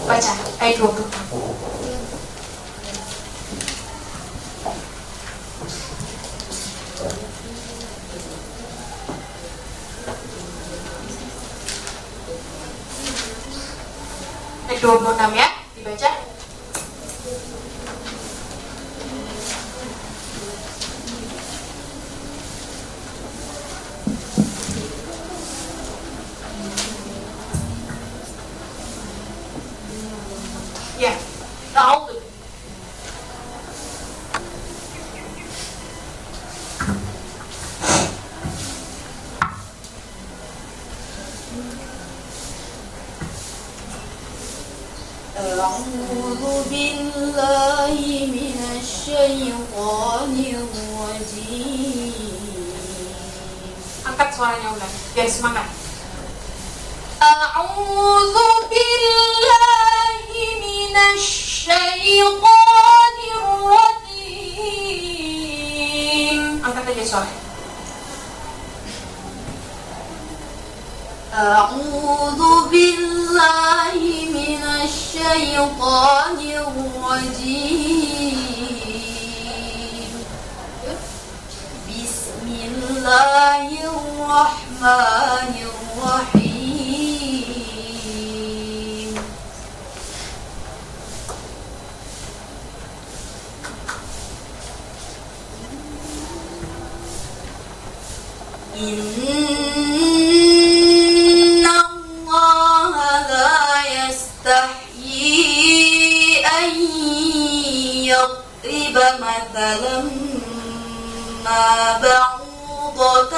Baca ayat 26. 26 ya, dibaca. Ya, tahu. أعوذ بالله من الشيطان الرجيم. Angkat suaranya ulang, biar semangat. أعوذ بالله من الشيطان الرجيم. Angkat aja suara. أعوذ بالله من الشيطان الرجيم. بسم الله الرحمن الرحيم. إن الله لا يستحيي أن يضرب مثلا ما بعوضة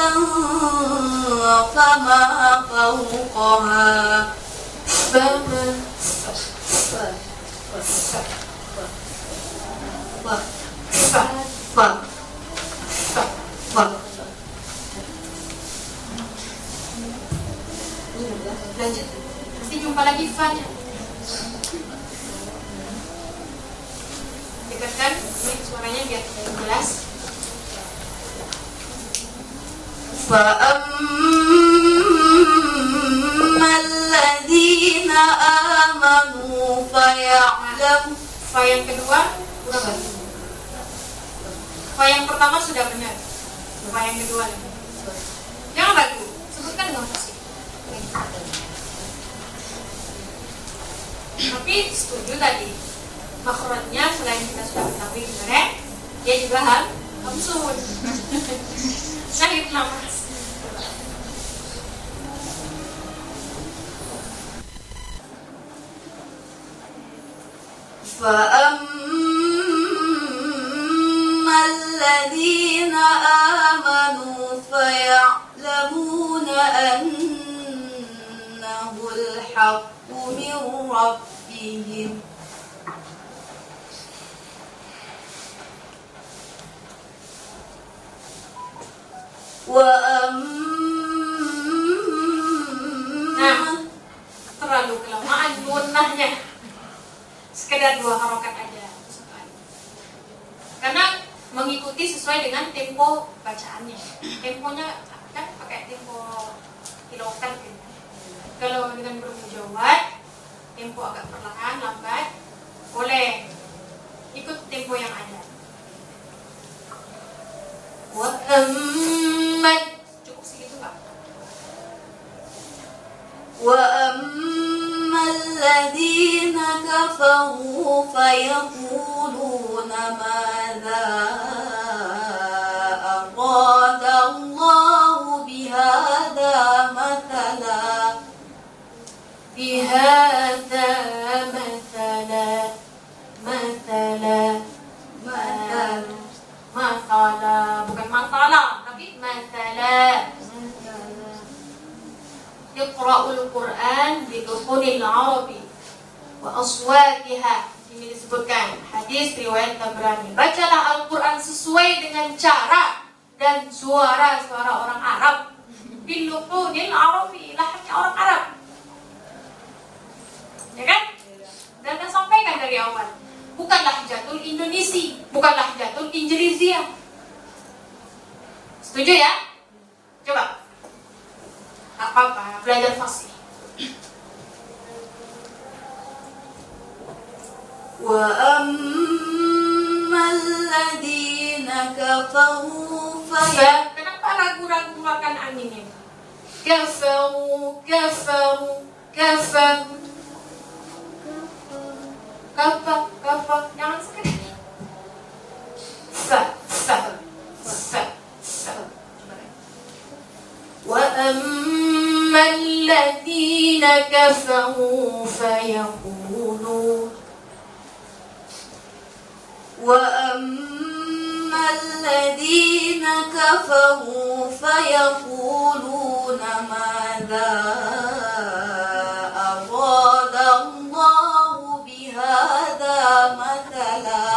فما فوقها Lanjut. Nanti jumpa lagi Fanya. Dekatkan suaranya biar jelas. فأما الذين آمنوا فيعلم. Fa yang kedua udah bagus. Fa yang pertama sudah benar. Fa yang kedua lagi. Jangan ragu. Sebutkan dengan fasih. Tapi setuju tadi. Makhrajnya selain kita sudah ketahui sebenarnya, dia juga hamsun. Syahid namas. فأما الذين آمنوا فيعلمون أنه الحق من ربهم. Nah, terlalu kelamaan gunnahnya. Sekedar 2 harokat aja. Karena mengikuti sesuai dengan tempo bacaannya. Temponya kan pakai tempo kilokan gitu. Kalau dengan bermujawad, tempo agak perlahan, lambat, boleh ikut tempo yang ada. Cukup segitu Pak. وأما الذين كفروا فيقولون ماذا أراد الله بهذا مثلا. بهذا مثلا bukan masalah tapi mathala. Iqra'ul Quran bi tuqunil arabi wa aswatiha. Ini disebutkan hadis riwayat Tabrani. Bacalah Al-Quran sesuai dengan cara dan suara-suara orang Arab. Bil tuqunil arabi, lahirnya orang Arab. Ya kan? Dan saya sampaikan dari awal, bukan lahjatul Indonesia, bukan lahjatul Injilizia. Setuju ya? Coba. Tak apa-apa, belajar fasih. وأما الذين كفروا Kenapa ragu-ragu makan anginnya? Kafaru. Kafa, jangan sekali. Sa. وأما الذين كفروا فيقولون ماذا أراد الله بهذا مثلا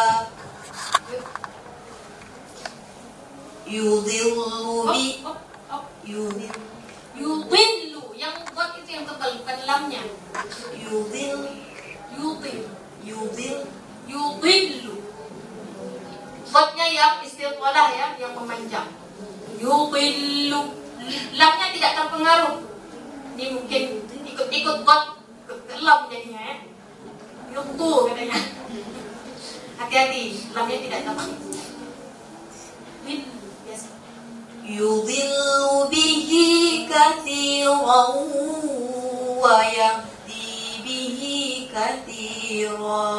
Yudillu, yang buat itu yang tebal, bukan lamnya. Yudillu. Buatnya yang istilqalah ya, yang memanjang. Yudillu. Lamnya tidak terpengaruh. Ini mungkin ikut buat lam jadinya ya. Yudhu katanya. Hati-hati, lamnya tidak terpengaruh. يضل به كثيرا ويهدي به كثيرا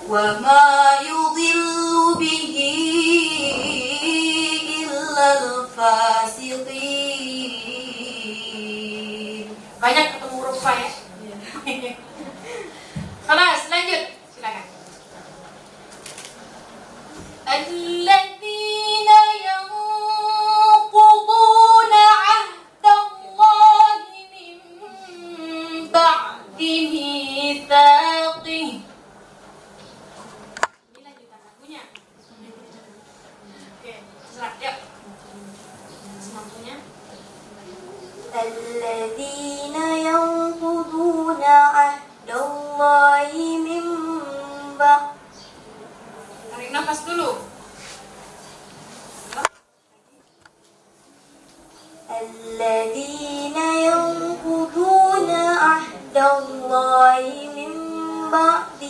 وما يضل به إلا الفاسقين. Banyak ketemu huruf fa ya. Kelas lanjut, silakan. الذين ينقضون عهد الله من بعد ميثاقه. Ini lanjutan lagunya. Oke, serah yuk. Semampunya. الذين ينقضون عهد الله من بعد. Tarik nafas dulu. الذين ينقضون عهد الله من بعد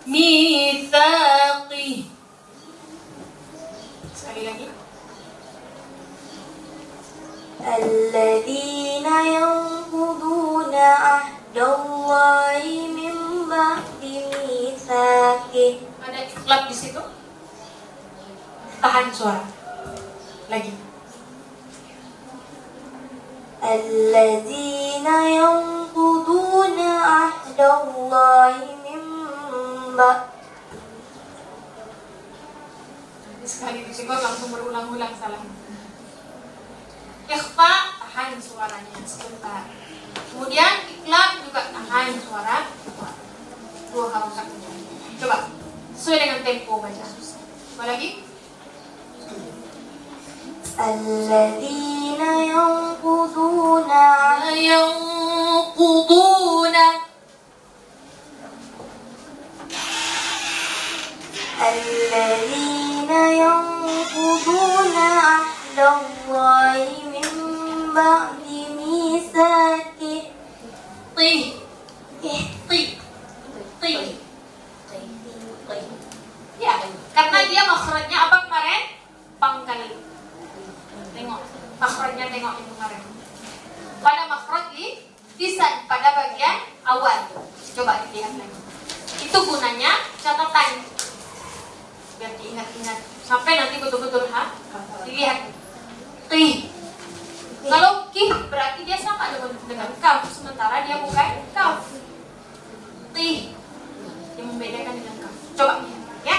ميثاقه. Sekali lagi. الذين ينقضون عهد الله من بعد ميثاقه. Ada iklab di situ. Tahan suara. Lagi. الذين ينقضون عهد الله من بعد. Sekali disenggol langsung berulang-ulang salah. Ikhfa, tahan suaranya sebentar. Kemudian iklab juga tahan suara. Dua harokat. Coba sesuai dengan tempo baca. Coba lagi. الذين ينقضون عهد الله من بعد ميثاقه. Ya, karena dia makhrajnya apa kemarin? Pangkal. Tengok, makhrajnya tengok itu kemarin. Pada makhraj lisan pada bagian awal. Coba dilihat lagi. Itu gunanya catatan. Biar diingat-ingat sampai nanti betul-betul dilihat. Kalau kih berarti dia sama dengan kaf, sementara dia bukan kaf. Yang membedakan dengan kaf. Coba ya.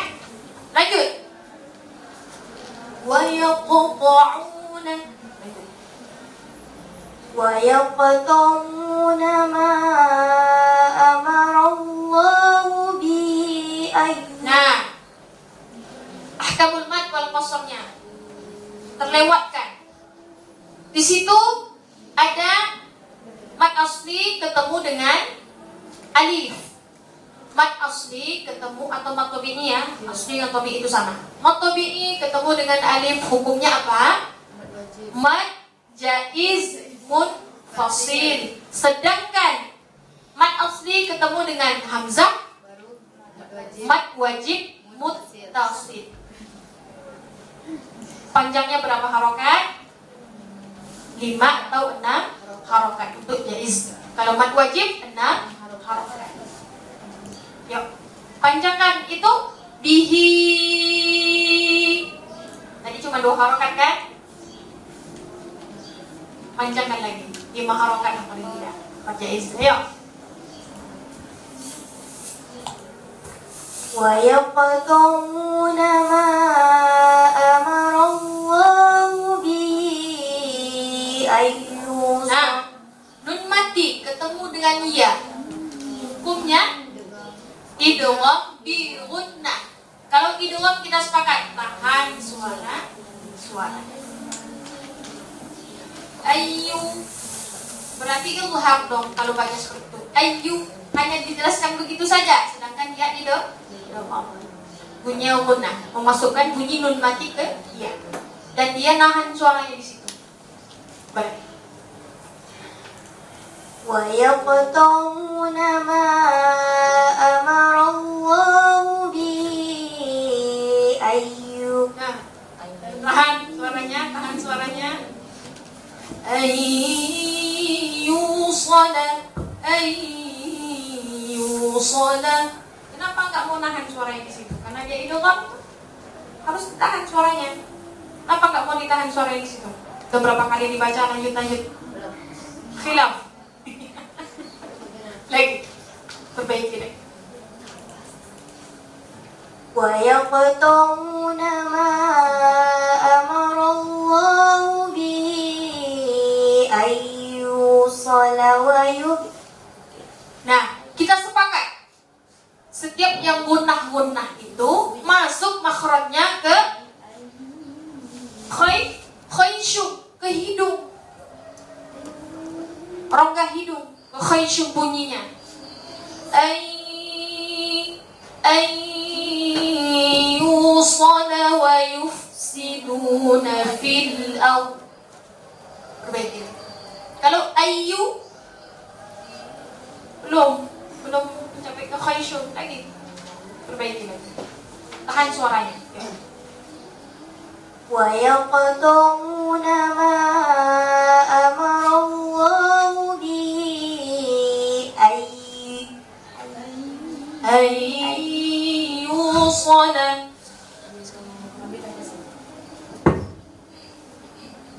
Lanjut. ويقطعون ما أمر الله به أن. Nah, ahkamul mad wal qasrnya terlewatkan. Di situ ada mad asli ketemu dengan alif. Mad asli ketemu atau mad tabi'i ya. Asli dan tabi'i itu sama. Mad tabi'i ketemu dengan alif, hukumnya apa? Mad jaiz munfasil. Sedangkan mad asli ketemu dengan hamzah, mad wajib muttasil. Panjangnya berapa harokat? 5 5 atau 6 harokat untuk jaiz. Kalau mad wajib 6 harokat. Yuk, panjangkan itu bihi. Tadi cuma 2 harokat kan? Panjangkan lagi 5 harokat yang paling tidak. Mad jaiz. Ayo. ويقطعون ما أمر الله به أن يوصل. Nah, nun mati ketemu dengan ya. Hukumnya idgham bi gunnah. Kalau idgham kita sepakat tahan suara. Ayu berarti izhar dong kalau baca seperti itu. Ayu hanya dijelaskan begitu saja, sedangkan ya idgham bunyi gunnah, memasukkan bunyi nun mati ke ya. Dan dia nahan suaranya di situ. Baik. ويقطعون ما أمر الله به أن يوصل. Nah, tahan suaranya. Ayyusala. Kenapa nggak mau nahan suaranya di situ? Karena dia idgham harus ditahan suaranya. Kenapa nggak mau ditahan suaranya di situ? Beberapa kali dibaca lanjut. Khilaf. Lagi. Perbaiki deh. ويقطعون ما أمر الله به أن يوصل Nah, kita sepakat setiap yang gunnah itu masuk makhrajnya ke khayshum, ke hidung, rongga hidung, ke khayshum bunyinya. Yusala wa yufsiduna fil ard. Perbaiki. Kalau ayu belum mencapai ke khayshum lagi. Perbaiki lagi. Tahan suaranya. Ya. ويقطعون ما أمر الله به أن Yusala.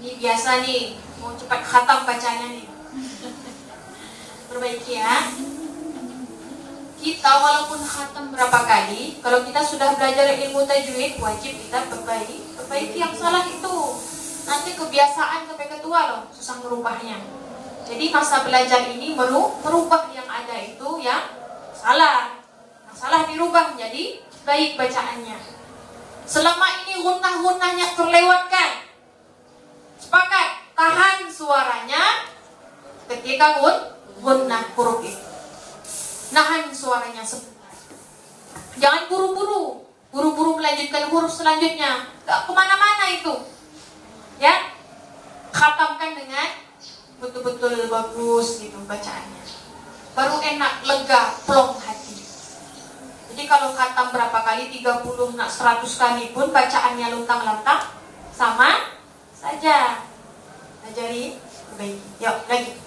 Ini biasa nih, mau cepat khatam bacanya nih. Perbaiki ya. Kita walaupun khatam berapa kali, kalau kita sudah belajar ilmu tajwid, wajib kita perbaiki yang salah itu. Nanti kebiasaan sampai ketua loh, susah merubahnya. Jadi masa belajar ini merubah yang ada itu yang salah. Yang salah dirubah menjadi baik bacaannya. Selama ini gunnah-gunnahnya terlewatkan, sepakat tahan suaranya ketika gunnah huruf itu. Nahan suaranya sebentar. Jangan buru-buru melanjutkan huruf selanjutnya. Gak kemana-mana itu. Ya, khatamkan dengan betul-betul bagus gitu bacaannya. Baru enak, lega, plong hati. Jadi kalau khatam berapa kali, 30, 100 kali pun bacaannya luntang-lantung, sama saja. Ajarin, perbaiki. Yuk, lagi.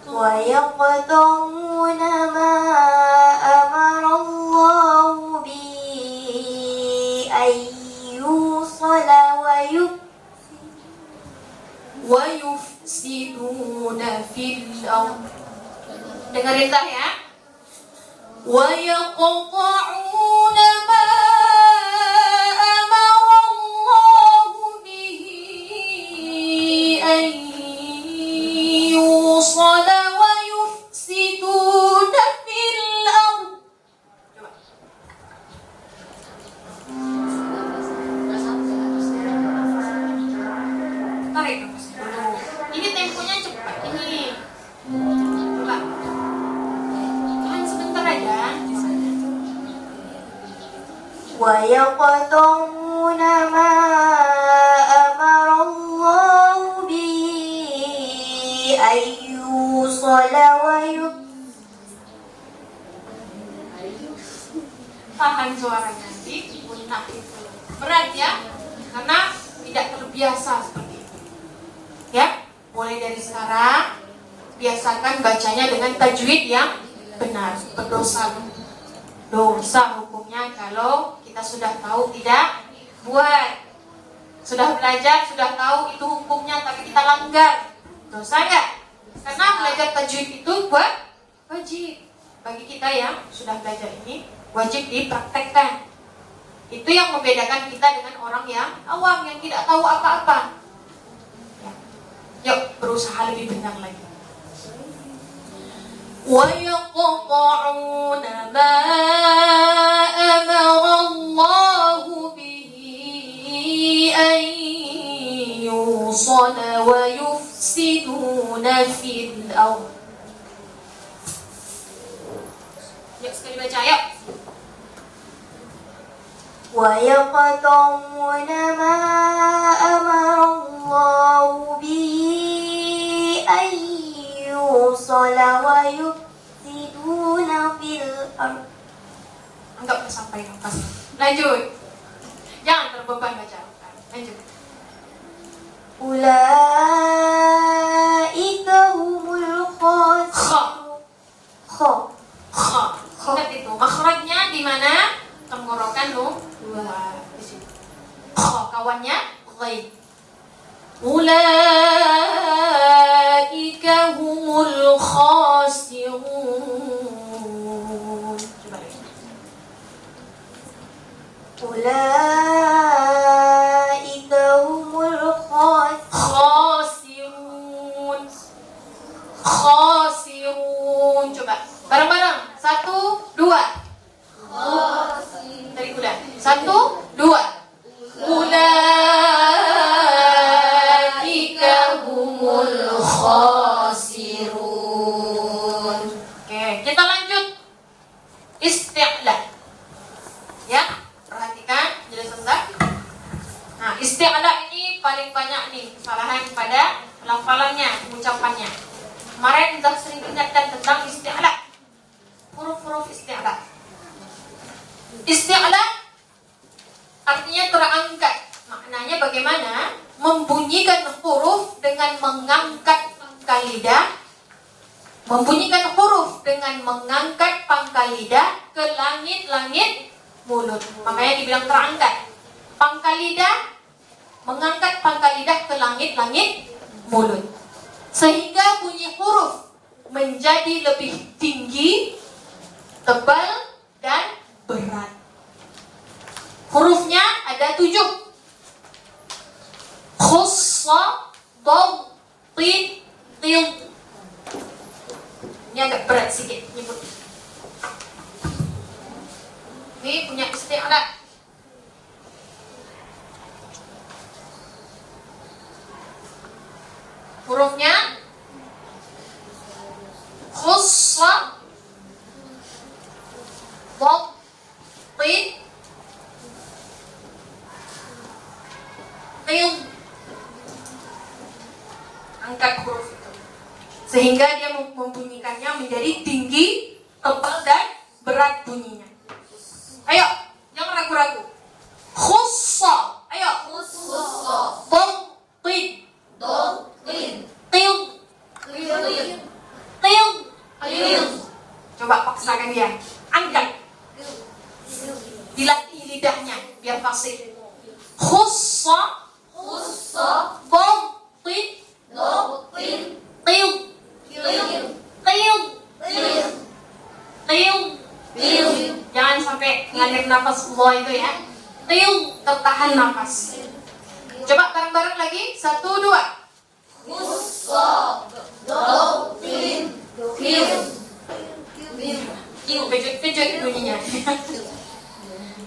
ويقطعون ما أمر الله به أن يوصل ويفسدون في الأرض. Dengerin dah ya. ويقطعون ما أمر الله به أن يوصل ويفسدون في الأرض. Tarik nafasnya dulu. Ini temponya cepat ini. Coba. Tahan sebentar aja. ويقطعون ما أمر الله به أن يوصل Tahan suaranya nanti gunnah itu berat ya, karena tidak terbiasa seperti itu. Ya, mulai dari sekarang biasakan bacanya dengan tajwid yang benar. Berdosa hukumnya kalau kita sudah tahu tidak buat. Sudah belajar, sudah tahu itu hukumnya tapi kita langgar. Dosa nggak? Karena belajar tajwid itu wajib. Bagi kita yang sudah belajar ini wajib dipraktekkan. Itu yang membedakan kita dengan orang yang awam yang tidak tahu apa-apa. Ya. Yuk berusaha lebih benar lagi. وَيَقْطَعُونَ مَا أَمَرَ اللَّهُ بِهِ أَن يُوصَلَ وَيُفْسِدُونَ فِي الْأَرْضِ. Yuk sekali baca, yuk. وَيَقْطَعُونَ مَا أَمَرَ اللَّهُ بِهِ أَن يُوصَلَ وَيُفْسِدُونَ فِي الْأَرْضِ. Enggak bisa sampai nafas. Lanjut. Jangan terbeban baca. Lanjut. Ulaika humul khasirun. Ingat itu. Makhrajnya di mana? Tenggorokan lu dua di situ. Kawannya ghaib. Ulaika humul khasirun. Coba lagi. Ulaika humul khasirun. Khasirun. Coba bareng-bareng. 1, 2. Dari kuda. 1, 2. Ulaika humul khasirun. Oke, kita lanjut. Isti'la. Ya, perhatikan jelasan tak. Nah, isti'la ini paling banyak nih kesalahan pada pelafalannya, pengucapannya. Kemarin kita sering ingatkan tentang isti'la. Huruf-huruf isti'la. Isti'la artinya terangkat. Maknanya bagaimana? Membunyikan huruf dengan mengangkat pangkal lidah. Membunyikan huruf dengan mengangkat pangkal lidah ke langit-langit mulut. Makanya dibilang terangkat. Pangkal lidah, mengangkat pangkal lidah ke langit-langit mulut. Sehingga bunyi huruf menjadi lebih tinggi, tebal, dan berat. Hurufnya ada 7. Khussa, dad, tin, til. Ini agak berat sedikit nyebut. Ini punya isti'la. Hurufnya khussa, dad, tin, til. Angkat huruf itu sehingga dia membunyikannya menjadi tinggi, tebal, dan berat bunyinya. Ayo, jangan ragu-ragu. Khussa. Ayo. Khussa. Dad, tin. Dad, tin. Til. Til. Til. Til. Coba paksakan dia. Angkat. Dilatih lidahnya biar fasih. Khussa. Khussa. Dad, tin. Dad, tin. Til. Til. Til. Til. Til. Jangan sampai ngalir nafas Allah itu ya. Til, tertahan nafas. Coba bareng-bareng lagi. 1, 2. Khussa, dad, tin, til. Pejut-pejut bunyinya.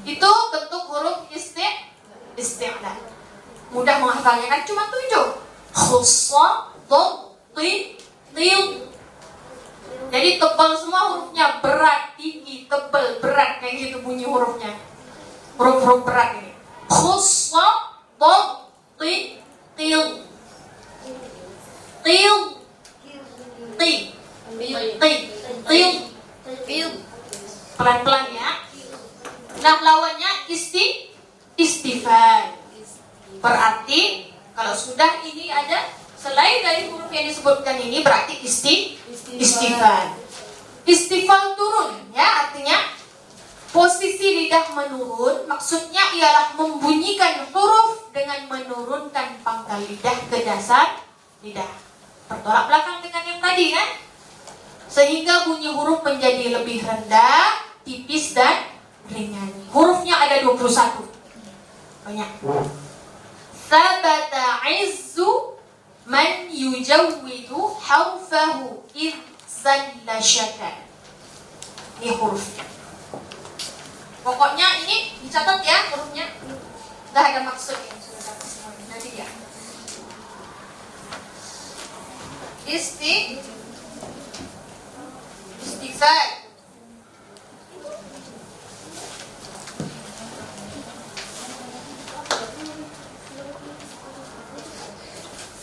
Itu bentuk huruf isti'la. Mudah menghafalnya kan cuma 7. Khussa, dad, tin, til. Jadi tebal semua hurufnya, berat, tinggi, tebal, berat, kayak gitu bunyi hurufnya. Huruf-huruf berat ini. Khussa, dad, tin, til. Til. Ti. Ti. Til. Pelan-pelan ya. Nah lawannya istifal. Berarti kalau sudah ini ada selain dari huruf yang disebutkan ini berarti istifal. Istifal turun ya, artinya posisi lidah menurun, maksudnya ialah membunyikan huruf dengan menurunkan pangkal lidah ke dasar lidah. Bertolak belakang dengan yang tadi kan? Sehingga bunyi huruf menjadi lebih rendah, tipis dan ringan. Hurufnya ada 21. Banyak. Sabata izzu man yujawwidu harfahu id zalla syaka. Ini hurufnya. Pokoknya ini dicatat ya hurufnya. Nggak ada maksud yang sudah dapat semuanya. Nanti ya. Istifal.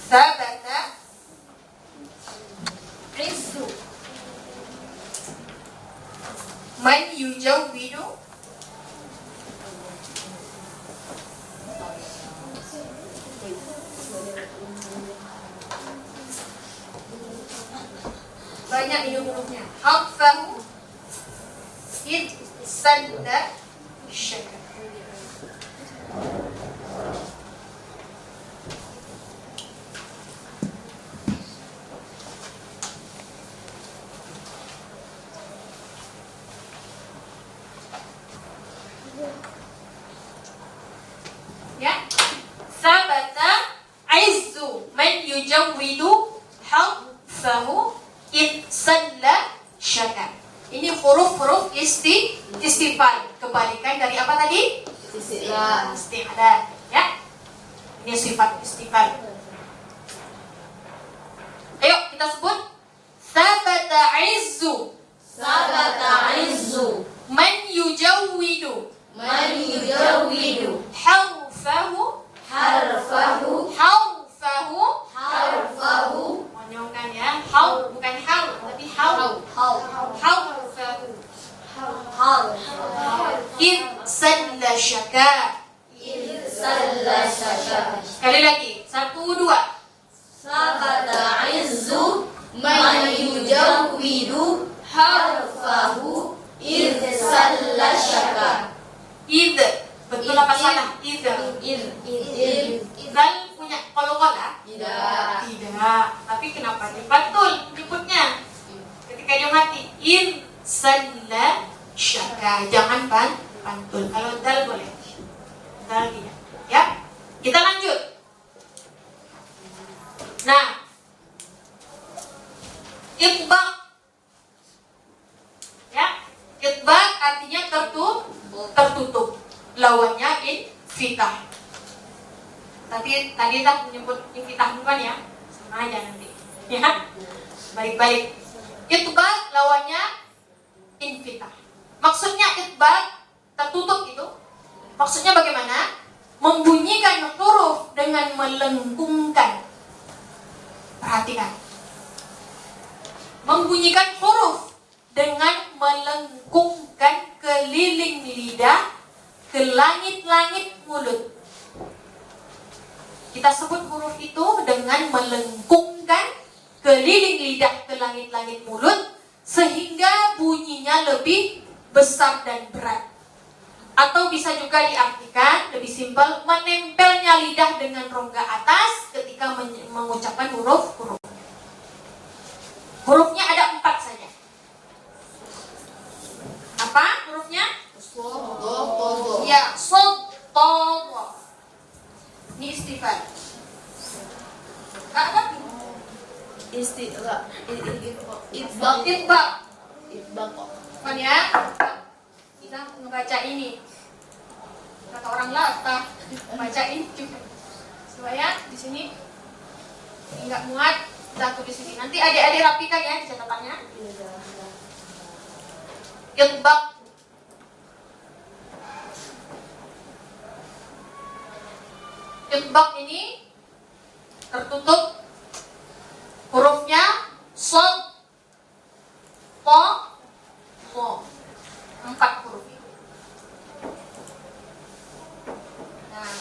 Sabata izzu man yujawwidu banyak ini hurufnya. Harfahu id salla syaka. Ya, sabata izzu man yujawwidu harfahu id salla syaka. Ini huruf-huruf istifal. Kebalikan dari apa tadi? Isti'la. Ya. Ini sifat istifal. Ayo kita sebut. Sabata izzu. Sabata izzu Man yujawwidu. man yujawwidu Harfahu. harfahu Menyongkan ya. Hau bukan hau tapi hau. Harfahu. Id salla syaka. salla syaka. Sekali lagi. 1, 2. Sabata izzu man yujawwidu harfahu id salla syaka. Id. Betul apa salah? Id. Zal punya qalqalah? Tidak. Tapi kenapa betul nyebutnya? Ketika dia mati, id salla syaka. Jangan pantul. Kalau dal boleh. Dal tidak. Ya. Kita lanjut. Nah, itbaq. Ya, itbaq artinya tertutup. Lawannya infitah. Tapi tadi tak menyebut infitah bukan ya? Sama aja nanti. Ya. Baik-baik. Itbaq lawannya infitah. Maksudnya itbaq tertutup itu. Maksudnya bagaimana? Membunyikan huruf dengan melengkungkan. Perhatikan. Membunyikan huruf dengan melengkungkan keliling lidah ke langit-langit mulut. Kita sebut huruf itu dengan melengkungkan keliling lidah ke langit-langit mulut sehingga bunyinya lebih besar dan berat. Atau bisa juga diartikan lebih simpel, menempelnya lidah dengan rongga atas ketika mengucapkan huruf-huruf. Hurufnya ada 4 saja. Apa hurufnya? Ya, sod, tod. Ini istifal. Ada? Itbaq. Kan ya? Kita ngebaca ini. Kata orang latah, baca ini juga. Supaya di sini enggak muat, satu di sini. Nanti adik-adik rapikan ya di catatannya. Itbaq. Itbaq ini tertutup, hurufnya sod, po, po. 4 huruf itu. Nah,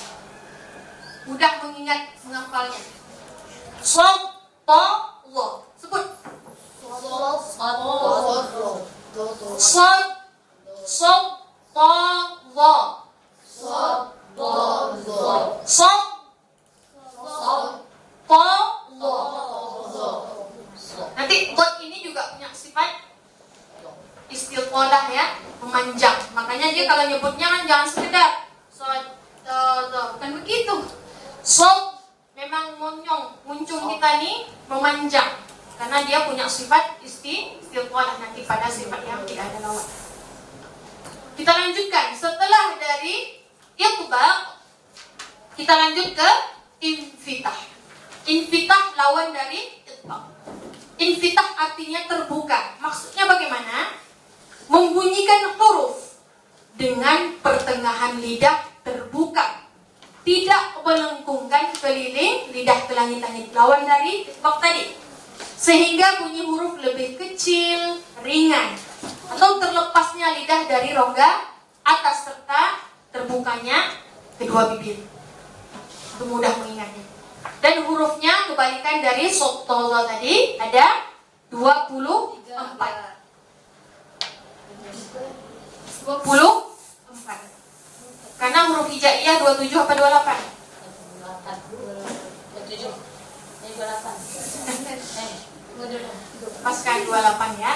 Sod, sod, to, zo. Sod, to, zo. Nanti dot ini juga punya sifat istiqolah ya, memanjang. Makanya dia kalau nyebutnya kan jangan sekedar sod, to, zo. Bukan begitu. Sod memang monyong, muncung kita nih memanjang. Karena dia punya sifat istiqolah nanti pada sifat yang tidak ada lawan. Kita lanjutkan. Setelah dari itbaq, kita lanjut ke infitah. Infitah lawan dari itbaq. Infitah artinya terbuka. Maksudnya bagaimana? Membunyikan huruf dengan pertengahan lidah terbuka, tidak melengkungkan keliling lidah ke langit-langit, lawan dari itbaq tadi, sehingga bunyi huruf lebih kecil, ringan, atau terlepasnya lidah dari rongga atas serta terbukanya kedua bibir. Itu mudah mengingatnya. Dan hurufnya kebalikan dari sottozo tadi ada 24. 24. Karena huruf hijaiyah 27 apa 28? 28. Lepaskan 28 ya.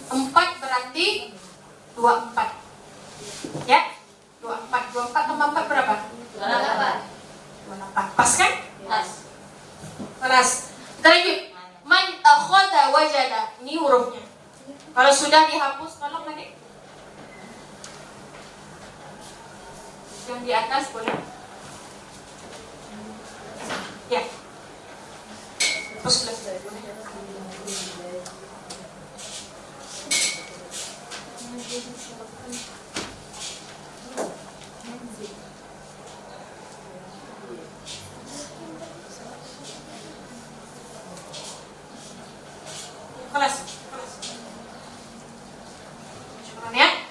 4 berarti 24. Ya? 24. 24 tambah 4 berapa? 28. Pas kan? Pas. Kita lanjut. Man akhadha wajada. Ini hurufnya. Kalau sudah dihapus, tolong lagi. Yang di atas boleh. Ya. Hapus selesai. Kelas. Syukran ya.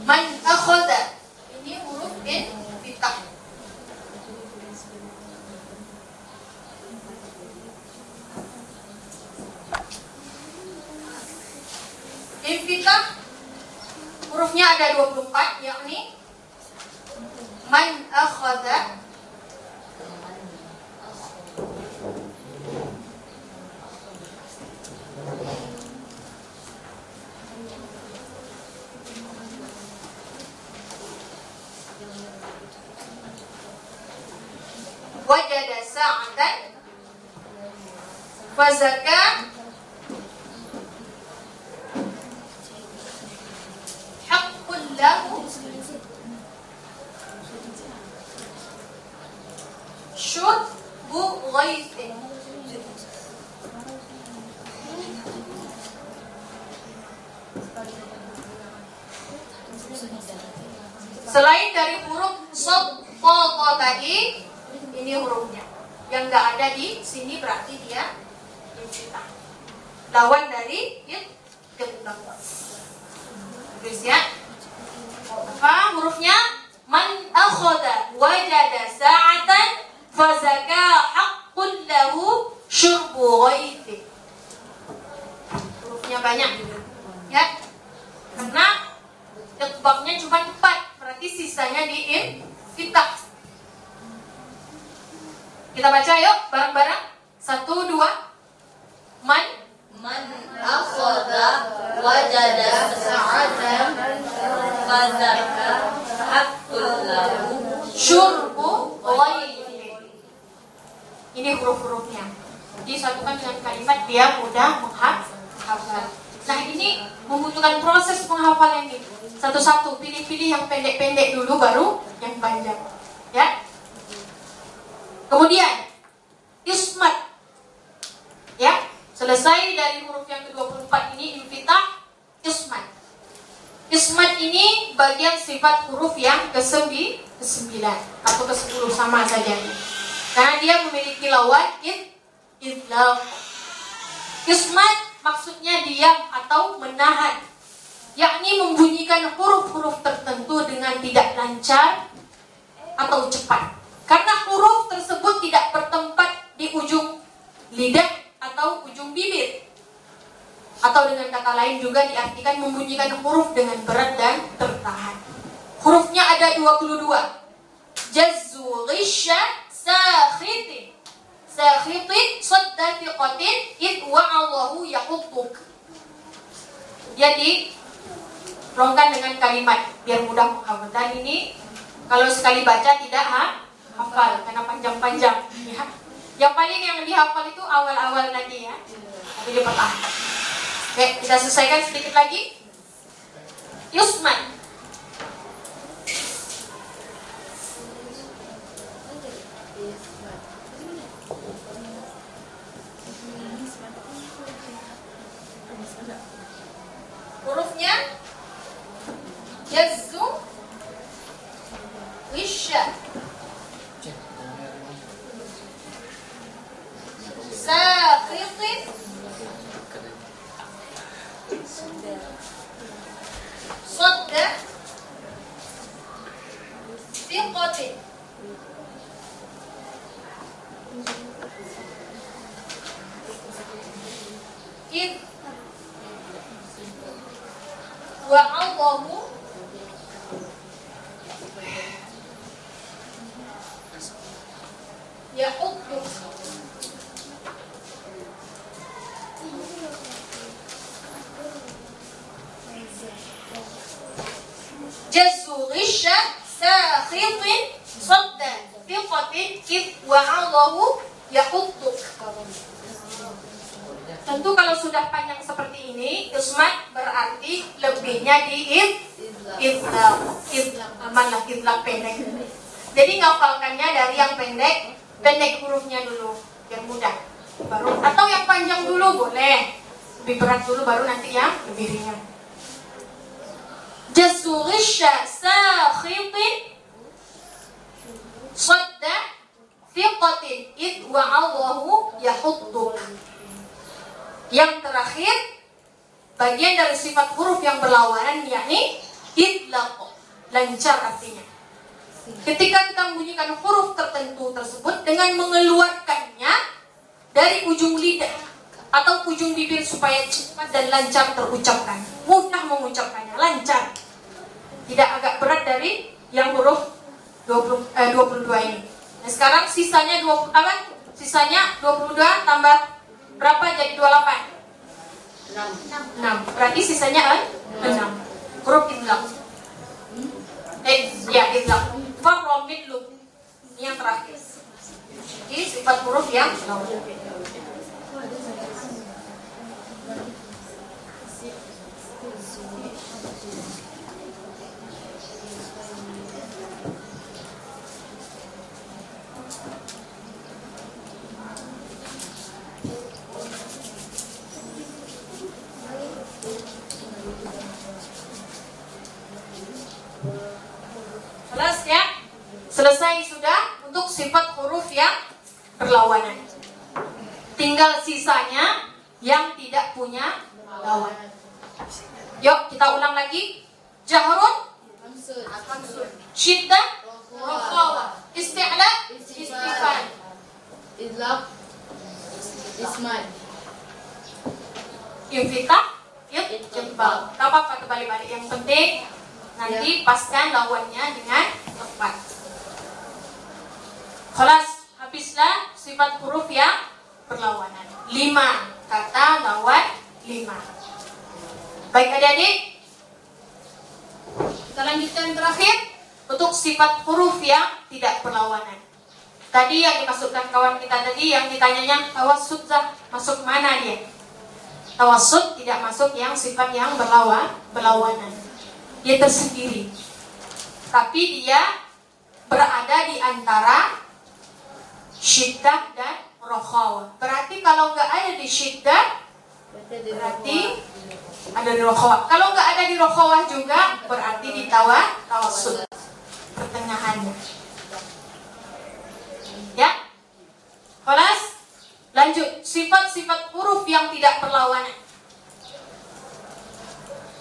Man akhadha. Ini huruf infitah. Infitah hurufnya ada 24, yakni man akhadha, wajada sa'atan, fazaka, haqqul lahu, syurbu ghaithin. Selain dari huruf sod, to, tadi, ini hurufnya. Yang nggak ada di sini berarti dia infitah. Lawan dari itbaq. Terus ya. Apa hurufnya? Man akhadha wajada sa'atan fazaka haqqul lahu syurbu ghaithin. Hurufnya banyak juga. Ya. Karena itbaqnya cuma 4, berarti sisanya di infitah. Kita baca yuk bareng-bareng. 1, 2. Man akhadha wajada sa'atan fazaka haqqul lahu syurbu ghaithin. Ini huruf-hurufnya. Disatukan dengan kalimat dia mudah menghafal. Nah ini membutuhkan proses penghafalan ini. Satu-satu pilih-pilih yang pendek-pendek dulu baru yang panjang. Ya. Kemudian ismat. Ya, selesai dari huruf yang ke-24 ini infitah, ismat. Ismat ini bagian sifat huruf yang ke-9 atau ke-10 sama saja. Karena dia memiliki lawan idlaq. Ismat maksudnya diam atau menahan, yakni membunyikan huruf-huruf tertentu dengan tidak lancar atau cepat. Karena huruf tersebut tidak bertempat di ujung lidah atau ujung bibir. Atau dengan kata lain juga diartikan membunyikan huruf dengan berat dan tertahan. Hurufnya ada 22. Jazzu, ghisha, sakhitin. Sakhitin, sadda, thiqatin, id wa'allahu yaqutuk. Jadi rongkan dengan kalimat biar mudah menghafal. Dan ini kalau sekali baca tidak hafal karena panjang-panjang ya. Yang paling yang dihafal itu awal-awal nanti ya. Tapi dipertahankan. Oke, kita selesaikan sedikit lagi. Yusman. Hurufnya Jazzu, Wisha, Sakhitin, Sadda, Thiqatin. Id wa'allahu ya'uddu. Jazzu, ghisha, sakhitin, sadda, thiqatin, id wa'allahu ya'uddu. Tentu kalau sudah panjang seperti ini, ismat berarti lebihnya di idlaq pendek. Jadi ngafalkannya dari yang pendek hurufnya dulu biar mudah. Baru atau yang panjang dulu boleh. Lebih berat dulu baru nanti yang lebih ringan. Jazzu, ghisha, sakhitin, sadda, thiqatin, id wa'allahu yahudduk. Yang terakhir, bagian dari sifat huruf yang berlawanan yakni idlaq, lancar artinya. Ketika kita membunyikan huruf tertentu tersebut dengan mengeluarkannya dari ujung lidah atau ujung bibir supaya cepat dan lancar terucapkan, mudah mengucapkannya, lancar. Tidak agak berat dari yang huruf 22 ini. Nah, sekarang sisanya 22 tambah berapa jadi 28? 6. Berarti sisanya 6. Huruf idlaq. Idlaq. Farra midlu. Ini yang terakhir. Jadi sifat huruf yang jelas ya? Selesai sudah untuk sifat huruf yang berlawanan. Tinggal sisanya yang tidak punya lawan. Yuk kita ulang lagi. Jahrun, syiddah, rakhawah, isti'la, istifal, idlaq, ismat, infitah, itbal. Tak apa-apa kembali-balik. Yang penting nanti paskan lawannya dengan tepat. Khalas, habislah sifat huruf yang berlawanan. 5 kata lawan 5. Baik adik-adik, kita lanjutkan terakhir untuk sifat huruf yang tidak berlawanan. Tadi yang dimasukkan kawan kita tadi yang ditanyanya tawassut masuk mana dia? Tawassut tidak masuk yang sifat yang berlawanan. Dia tersendiri. Tapi dia berada di antara syiddah dan rakhawah. Berarti kalau nggak ada di syiddah, berarti ada di rakhawah. Kalau nggak ada di rakhawah juga, berarti di tawassut. Pertengahannya. Ya. Kelas. Lanjut. Sifat-sifat huruf yang tidak berlawanan.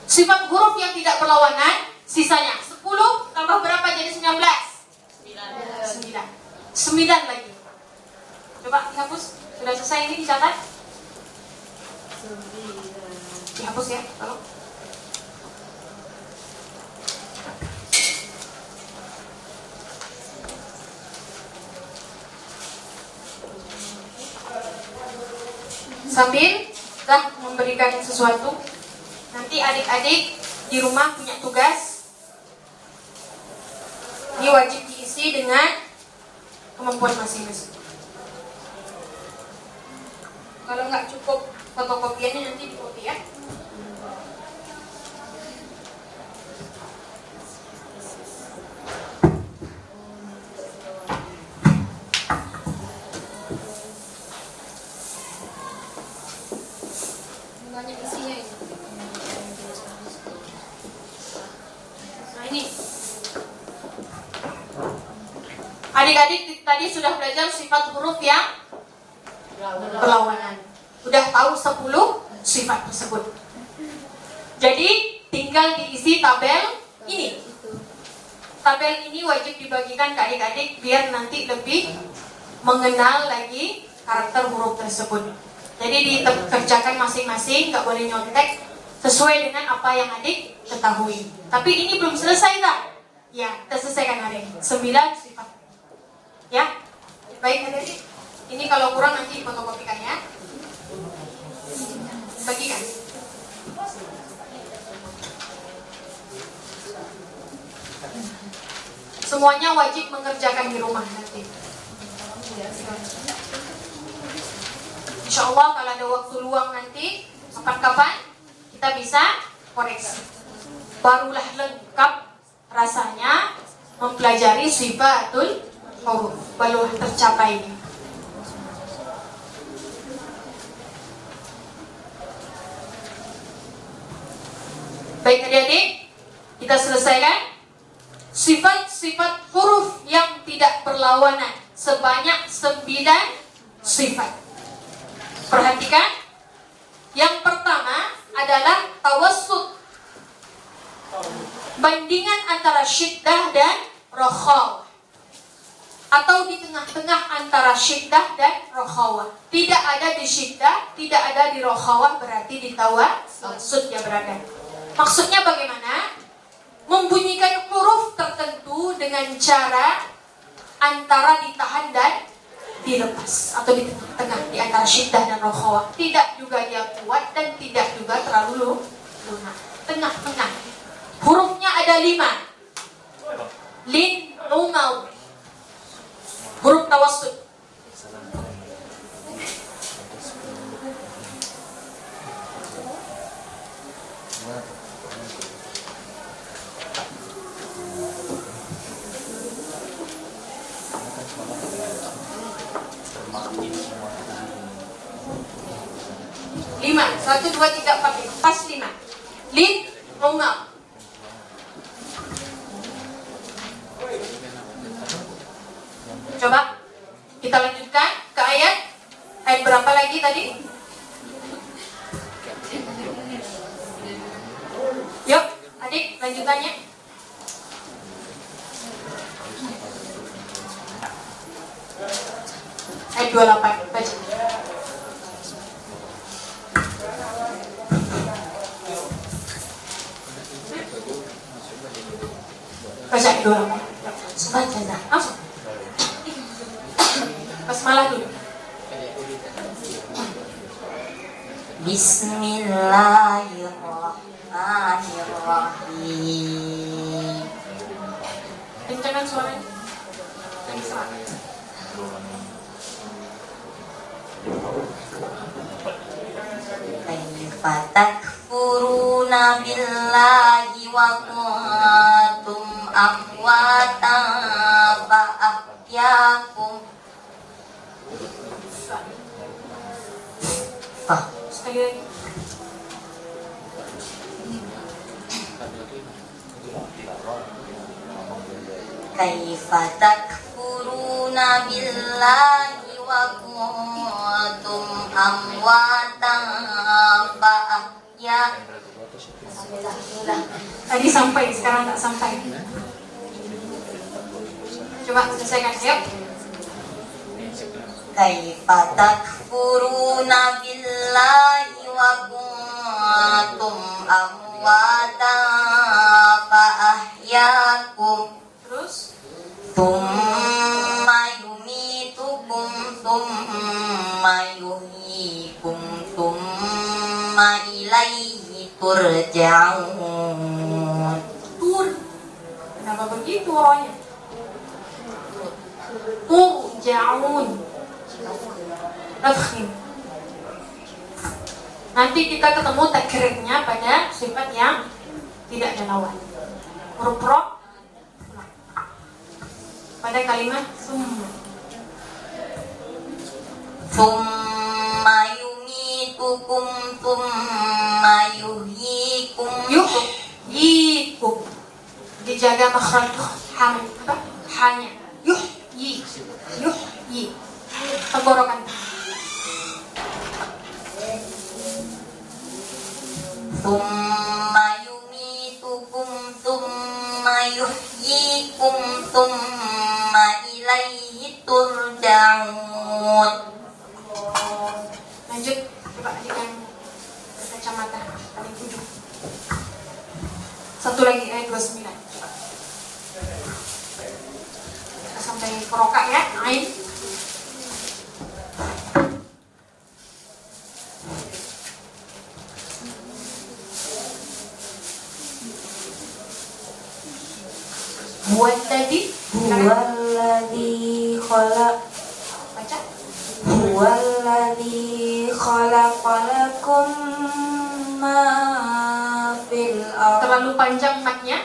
Sifat huruf yang tidak berlawanan, sisanya 10 tambah berapa jadi 19? 9 lagi. Coba dihapus. Sudah selesai ini dicatat? Dihapus ya, tolong. Sambil kita memberikan sesuatu, nanti adik-adik di rumah punya tugas. Ini wajib diisi dengan kemampuan masing-masing. Kalau nggak cukup fotokopiannya nanti dikopi ya. Banyak isinya ini. Nah ini, adik-adik tadi sudah belajar sifat huruf yang berlawanan. Udah tahu 10 sifat tersebut. Jadi tinggal diisi tabel ini. Tabel ini wajib dibagikan ke adik-adik biar nanti lebih mengenal lagi karakter huruf tersebut. Jadi dikerjakan masing-masing, nggak boleh nyontek, sesuai dengan apa yang adik ketahui. Tapi ini belum selesai tak? Ya, kita selesaikan hari ini. 9 sifat. Ya, baik adik. Ini kalau kurang nanti difotokopikan ya. Bagikan. Semuanya wajib mengerjakan di rumah nanti. Insya Allah kalau ada waktu luang nanti, kapan-kapan kita bisa koreksi. Barulah lengkap rasanya mempelajari sifatul huruf. Barulah tercapai. Baik adik-adik, kita selesaikan sifat-sifat huruf yang tidak berlawanan sebanyak 9 sifat. Perhatikan, yang pertama adalah tawassut, bandingan antara syiddah dan rokhawah, atau di tengah-tengah antara syiddah dan rokhawah. Tidak ada di syiddah, tidak ada di rokhawah, berarti di tawassut ya berada. Maksudnya bagaimana? Membunyikan huruf tertentu dengan cara antara ditahan dan dilepas, atau di tengah di antara syiddah dan rokhawah. Tidak juga dia kuat dan tidak juga terlalu lunak. Tengah-tengah. Hurufnya ada 5. Lin, nunau. Huruf tawassut. Lima, 1, 2, 3, 4, 5. Pas 5. Lin, nunau. Coba kita lanjutkan ke ayat berapa lagi tadi? Yuk, adik lanjutannya. Ayat 28, baca. Baca ayat 28. Baca dah, langsung. Basmalah dulu. Bismillahirrahmanirrahim. Kencangkan suaranya. Dan serak. Kaifa takfuruna billahi wa kuntum amwatan fa ahyakum. Sekali lagi. Kaifa takfuruna billahi wa kuntum amwatan fa ahyakum. Tadi sampai, sekarang tak sampai. Coba selesaikan, yuk. Kaifa takfuruna billahi wa kuntum kuntum amwatan fa'ahyakum Terus thumma yumitukum thumma yuhyikum thumma ilaihi turja'un. tur. Kenapa begitu orangnya? Turja'un. Rafkhim. Nanti kita ketemu takriknya pada sifat yang tidak ada lawan. Huruf ro pada kalimat summa. Thumma yumitukum thumma yuhyikum Yuhyikum. Dijaga makhraj apa? Hanya. Yuhyi. Yuhyi. Tenggorokan. thumma yumitukum thumma yuhyikum thumma ilaihi turja'un. Lanjut, coba adik yang berkacamata paling ujung. Satu lagi ayat 29. Kita sampai peroka ya, ain. Huwaladzi Huwaladzi khalaq baca. Huwaladzi khalaqalakum ma fil ardh. Terlalu panjang matnya.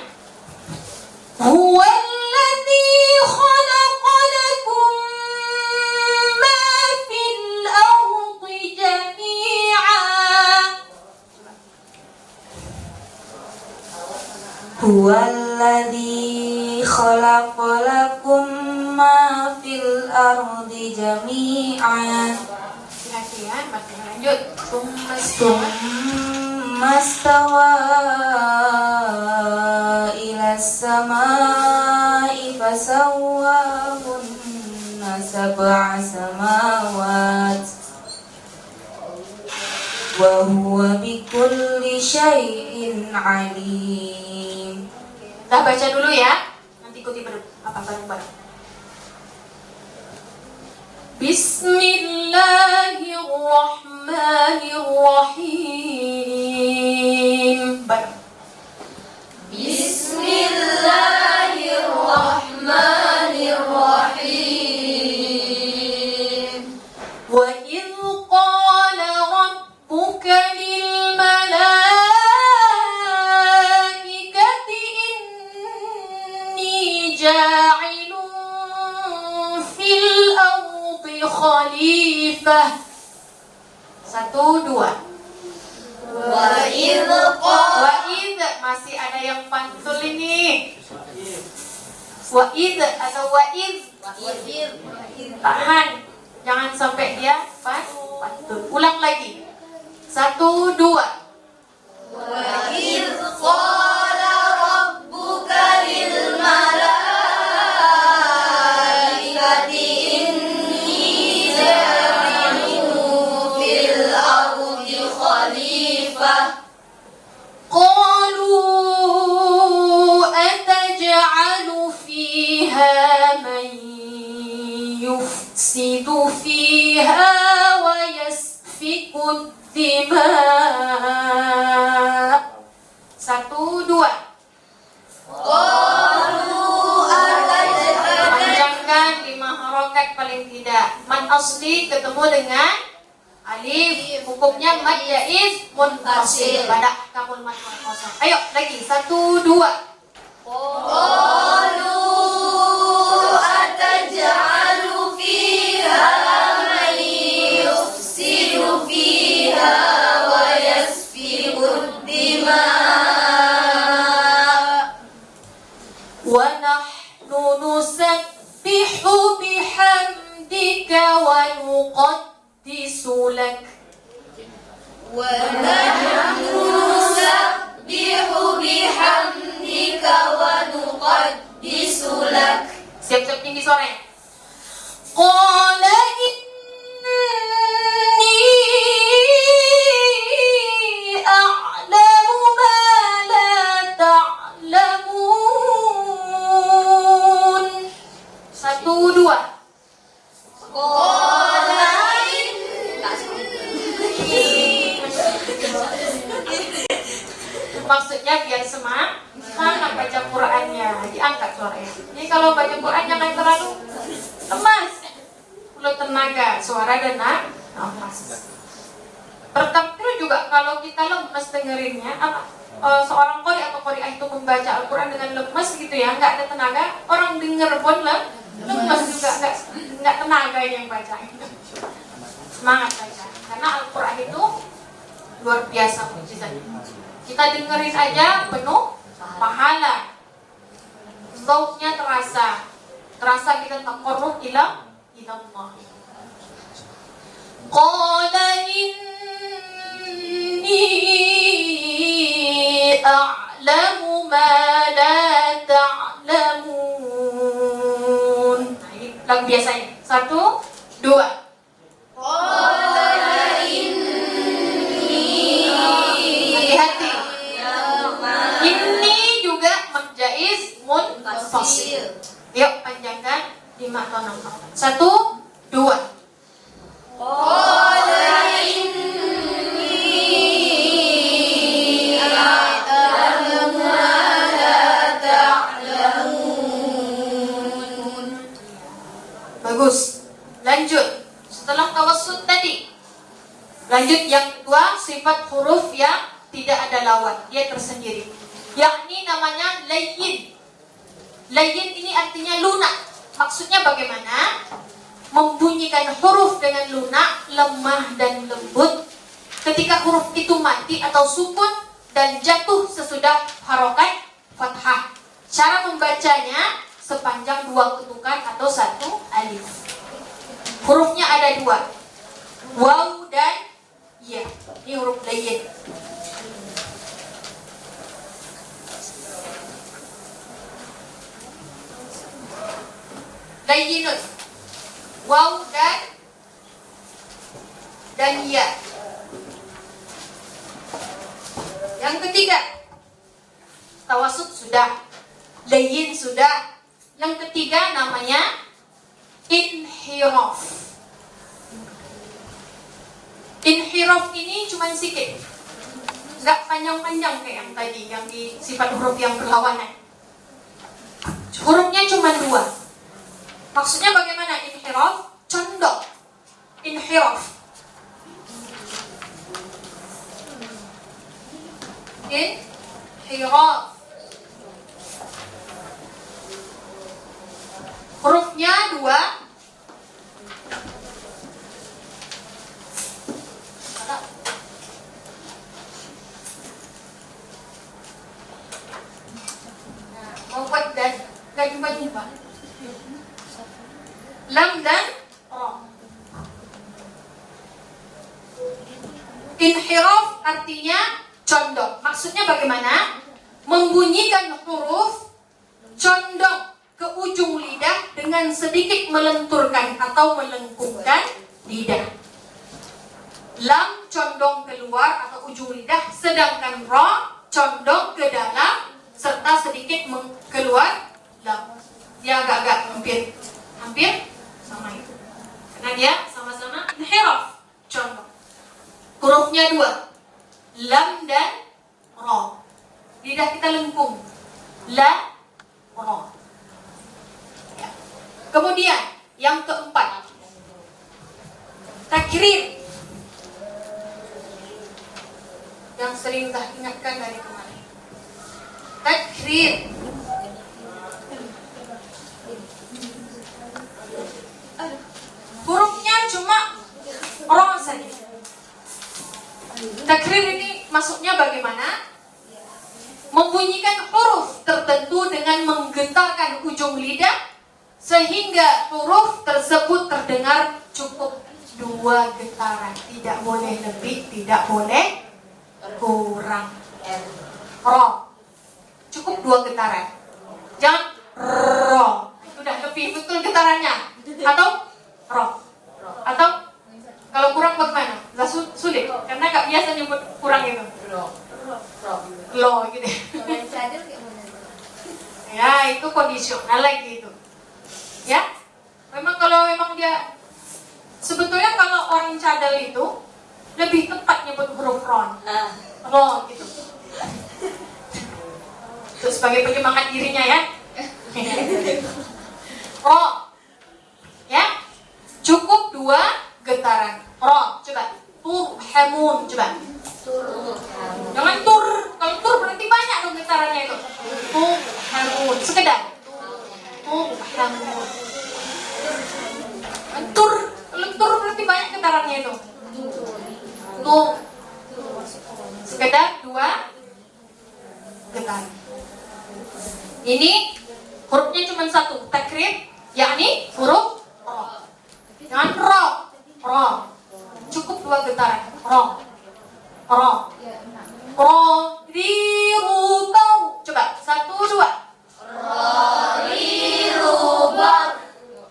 Huwaladzi khalaqalakum ma fil ardi jami'an. Huwaladzi khalaqalakum ma fil ardi jami'an. Hati-hati matnya. Lanjut. Thumma stawa ila samai fasawwahunna sab'a samawat wa huwa bikulli syai'in alim. Dah baca dulu ya. Nanti ikuti bareng-bareng. Bismillahirrahmanirrahim. Bareng. Bismillahirrahmanirrahim. Wa idh qala rabbuka lil malaikati inni ja'ilun fil ardi khalifah. 1, 2. Wa idh Wa idh, masih ada yang pantul ini. Wa idh atau wa idh. Tahan, jangan sampai dia pantul. Ulang lagi. 1, 2. Wa idh qala rabbuka lil malaikati inni ja'ilun fil ardi khalifah. قالوا أتجعل فيها من يفسد فيها ويسفك الدماء. 1, 2. Panjangkan 5 harokat paling tidak. Mad asli ketemu dengan alif, hukumnya mad jaiz munfasil pada ahkamul mad munfasil. Ayo lagi 1, 2. Qalu ataj'alu fiha man yufsidu fiha wa yasfiku ad-dima' Wa nahnu nusabbihu bihamdika wa nuqaddisu lak. wa nahnu nusabbihu bihamdika wa nuqaddisu lak. Siap-siap tinggi suaranya. Qala inni Maksudnya biar semangat baca Qurannya, diangkat suaranya. Jadi kalau baca Quran jangan terlalu lemas, perlu tenaga, suara dan nafas. Tertentu juga kalau kita lemas dengerinnya, seorang qori atau qori'ah itu membaca Al-Quran dengan lemas gitu ya, nggak ada tenaga, orang denger pun lemas juga, nggak tenaga yang baca. Semangat baca, karena Al-Quran itu luar biasa mukjizatnya. Kita dengerin aja penuh pahala, zauknya terasa kita taqarrub ila Allah. Qala inni a'lamu ma la ta'lamun. Nah, ini lagu biasanya. 1, 2. Hati-hati. Ini juga menjaiz munfasil. Yuk panjangkan 5 atau 6 kali. 1, 2. Bagus. Lanjut. Setelah tawassut tadi, lanjut yang kedua, sifat huruf yang tidak ada lawan, dia tersendiri. Yakni namanya layyin. Layyin ini artinya lunak. Maksudnya bagaimana? Membunyikan huruf dengan lunak, lemah dan lembut. Ketika huruf itu mati atau sukun dan jatuh sesudah harokat fathah. Cara membacanya sepanjang 2 ketukan atau 1 alif. Hurufnya ada 2, waw dan ya. Ini huruf layyin. Layyinun, waw dan ya. Yang ketiga, tawassut sudah, layyin sudah. Yang ketiga namanya inhiraf. Inhiraf ini cuma sedikit, nggak panjang-panjang kayak yang tadi, yang di sifat huruf yang berlawanan. Hurufnya cuma 2. Maksudnya bagaimana inhiraf? Condong. Inhiraf. Inhiraf. Hurufnya 2. Mau buat dan gak jumpa-jumpa. Lam dan ra. Inhiraf artinya condong. Maksudnya bagaimana? Membunyikan huruf condong ke ujung lidah dengan sedikit melenturkan atau melengkungkan lidah. Lam condong keluar atau ujung lidah, sedangkan ra condong ke dalam serta sedikit keluar lam. Dia agak-agak hampir sama itu. Karena dia sama-sama inhiraf, condong. Hurufnya 2, lam dan ra. Lidah kita lengkung. La, ra. Ya. Kemudian yang keempat, takrir. Yang sering dah ingatkan dari kemarin. Takrir. Hurufnya cuma ra saja. Takrir ini maksudnya bagaimana? Membunyikan huruf tertentu dengan menggetarkan ujung lidah sehingga huruf tersebut terdengar cukup 2 getaran. Tidak boleh lebih, tidak boleh kurang. Ra. Cukup 2 getaran. Jangan ra. Sudah lebih betul getarannya. Atau ra. Atau kalau kurang bagaimana? Gak sulit. Karena gak biasa nyebut kurang itu. Lo gitu. Ya, itu kondisional lagi itu. Ya. Kalau memang dia sebetulnya kalau orang cadel itu lebih tepat nyebut huruf ron. Ro gitu. Itu sebagai penyemangat dirinya ya. Ro. Ya. Cukup 2 getaran. Ro. Coba. Turhamun. Coba. Jangan tur. Kalau tur berarti banyak dong getarannya itu. Turhamun. Sekedar. Turhamun. Tur. Kalau tur berarti banyak getarannya itu. Tur. Sekedar 2 getaran. Ini hurufnya cuma 1, takrib, yakni huruf ro. Jangan ro, ro. Cukup 2 getaran. Ro, ro, ro, ri, ru, bau. Coba 1, 2. Ro, ri, ru, bau.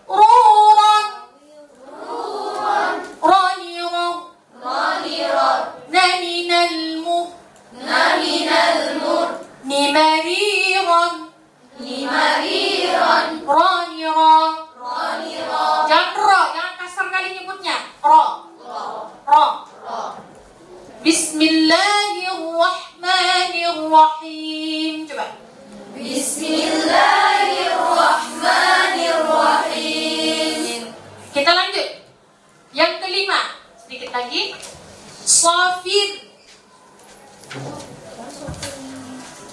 Ruron, roniron, naminalmu, nimariron, roniron. Jangan ro, jangan kasar kali nyebutnya. Ro, ro. Bismillahirrahmanirrahim. Coba. Bismillahirrahmanirrahim. Kita lanjut. Yang kelima, sedikit lagi. Shafir.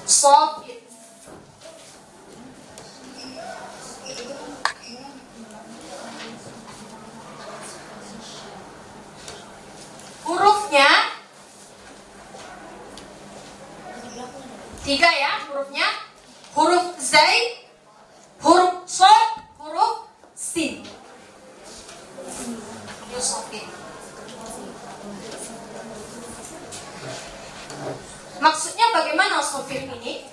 Shafir. Hurufnya 3 ya hurufnya. Huruf zai, huruf shad, huruf sin. Maksudnya bagaimana shafir ini?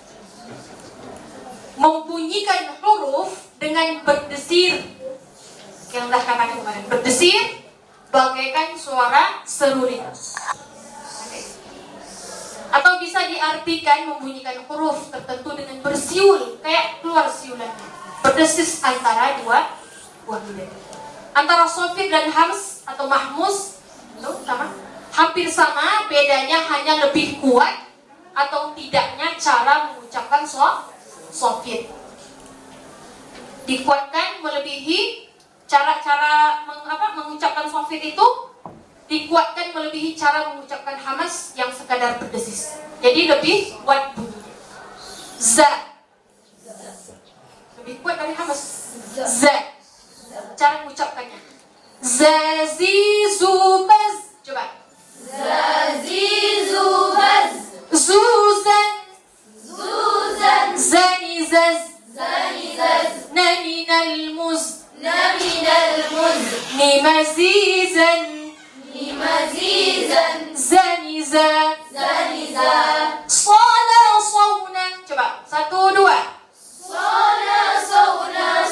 Membunyikan huruf dengan berdesir. Yang dah katakan kemarin, berdesir bagaikan suara seruling. Atau bisa diartikan membunyikan huruf tertentu dengan bersiul, kayak keluar siulannya. Berdesis antara 2 buah bibir. Antara shafir dan hams atau mahmus itu sama, hampir sama, bedanya hanya lebih kuat atau tidaknya cara mengucapkan shafir. Dikuatkan melebihi cara-cara mengucapkan shafir itu, dikuatkan melebihi cara mengucapkan hamas yang sekadar berdesis. Jadi lebih kuat bunyinya. Za. Lebih kuat dari hamas. Za. Cara mengucapkannya. Zazizubaz. Coba. Zazizubaz. Zuzan. Zanizaz. Naminal muz. Nimazizan. Zaniza. Sona sawna. Coba 1, 2. Sona sawna.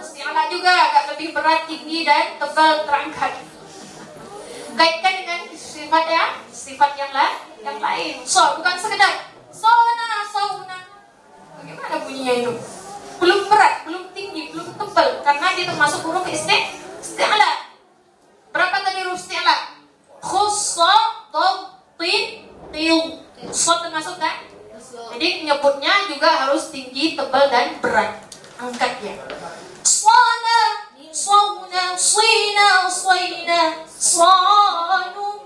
Isti'ala juga agak lebih berat, tinggi dan tebal terangkat. Kaitkan dengan sifat yang lain. So, bukan sekedar sona sawna. Bagaimana bunyinya itu? Belum berat, belum tinggi, belum tebal, karena dia termasuk huruf isti'ala. Berapa tadi huruf isti'ala? Khussa, tin, til. So termasuk kan? Jadi menyebutnya juga harus tinggi, tebal dan berat. Angkat ya. Sana, sawna, sina, sayna, sanu,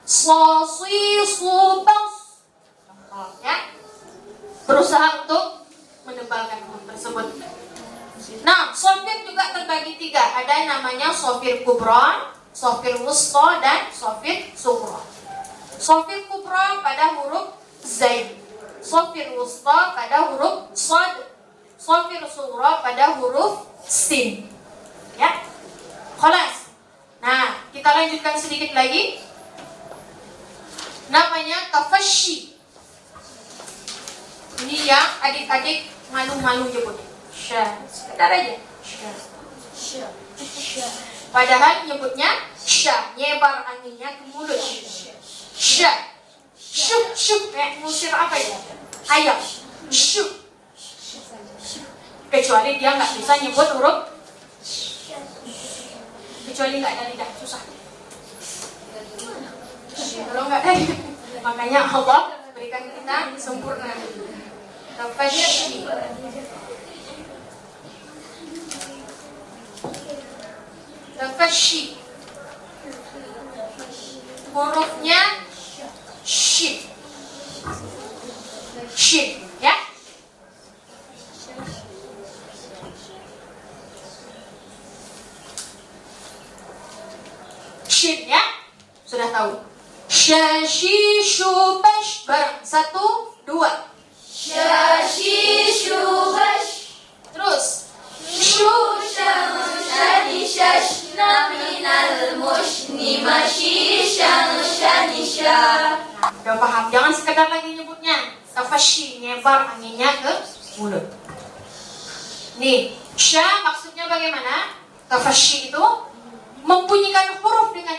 sasi, subas. Ya. Berusaha untuk menebalkan huruf tersebut. Nah, shafir juga terbagi 3. Ada namanya shafir kubra, shafir wusta, dan shafir sughra. Shafir kubra pada huruf zain, shafir wusta pada huruf shad, shafir sughra pada huruf sin. Ya, khalas. Nah, kita lanjutkan sedikit lagi. Namanya tafashi. Ini yang adik-adik malu-malu nyebut. Syah. Sekedar aja. Syah. Padahal nyebutnya syah. Nyebar anginnya ke mulut. Syah. Syuk, syuk. Kayak ngusir apa ya? Ayam. Syuk. Kecuali dia nggak bisa nyebut huruf. Kecuali nggak ada lidah. Susah. Kalau enggak dari makanya Allah berikan kita sempurna. Tafashi. Tafashi. Hurufnya shin. Shin, ya. Shin, ya. Sudah tahu. Shashishu bash. Bareng. 1, 2. Shashishu bash. Terus. Shushan shani shashna minal mushni mashishan shanisha. Udah paham? Jangan sekedar lagi nyebutnya. Tafashi, nyebar anginnya ke mulut. Nih, sya maksudnya bagaimana? Tafashi itu membunyikan huruf dengan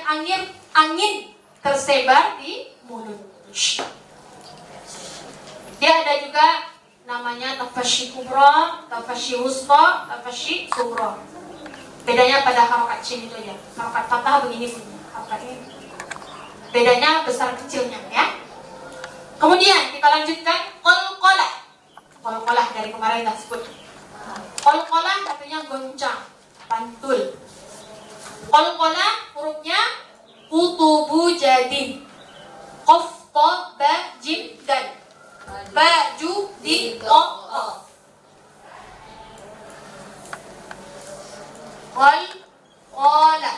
angin tersebar di mulut. Dia ada juga namanya tafashi kubra, tafashi wusta, tafashi sughra. Bedanya pada harokat shin itu aja. Harokat fathah begini bunyinya. Harokat ini. Bedanya besar kecilnya, ya. Kemudian kita lanjutkan qalqalah. Qalqalah dari kemarin kita sebut. Qalqalah artinya goncang, pantul. Qalqalah hurufnya kutubu jadin. Qaf, ta, ba, jim, dal. Baju di o. Qalqalah.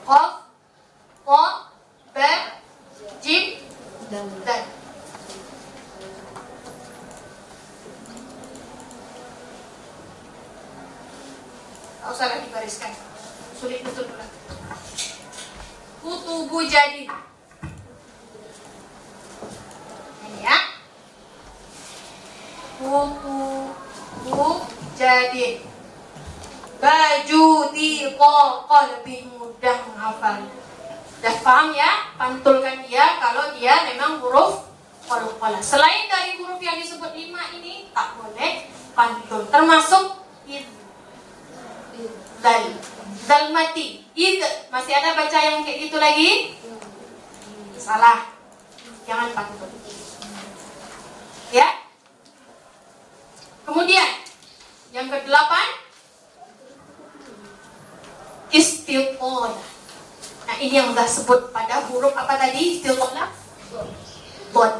Qaf, ta, ba, jim, dal. Tak usah lagi bariskan. Sulit betul pula. Kutubu jadi. Ini ya. Kutubu jadi. Baju tiqa lebih mudah menghafal. Dah paham ya? Pantulkan dia kalau dia memang huruf qalqalah. Selain dari huruf yang disebut 5 ini tak boleh pantul. Termasuk dal mati. Masih ada baca yang kayak gitu lagi? Salah. Jangan pantul. Ya. Kemudian yang ke-8 istiqalah. Nah, ini yang udah sebut pada huruf apa tadi? Istiqalah. Dot.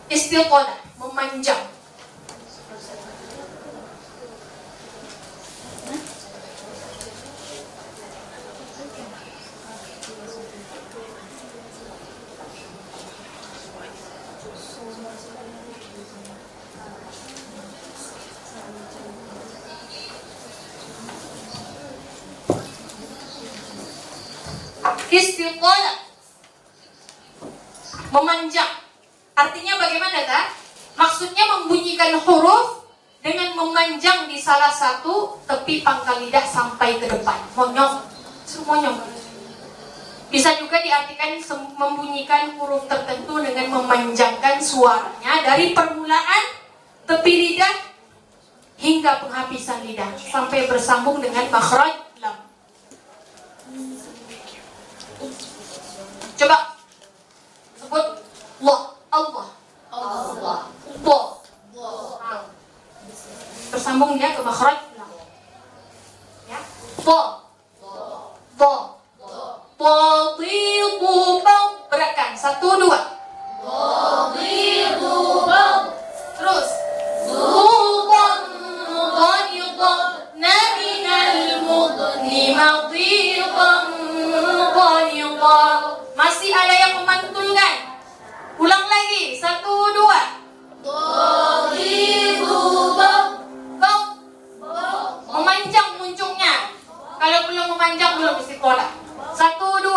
Istiqalah, memanjang. Istiqalah, memanjang. Artinya bagaimana kan? Maksudnya membunyikan huruf dengan memanjang di salah satu tepi pangkal lidah sampai ke depan. Monyong, monyong. Bisa juga diartikan membunyikan huruf tertentu dengan memanjangkan suaranya dari permulaan tepi lidah hingga penghabisan lidah sampai bersambung dengan makhraj lam. Coba sebut Allah. Bo. Bersambung dia ke makhraj lam. Ya. Bo. Badidu bau. Beratkan. 1, 2. Badidu bau. Terus. Zudan ghanidan naminal mudni madidan ghanidan. Masih ada yang memantulkan. Ulang lagi. 1, 2. Badidu bau. Bau. Memanjang muncungnya. Kalau belum memanjang belum istiqalah. 1, 2.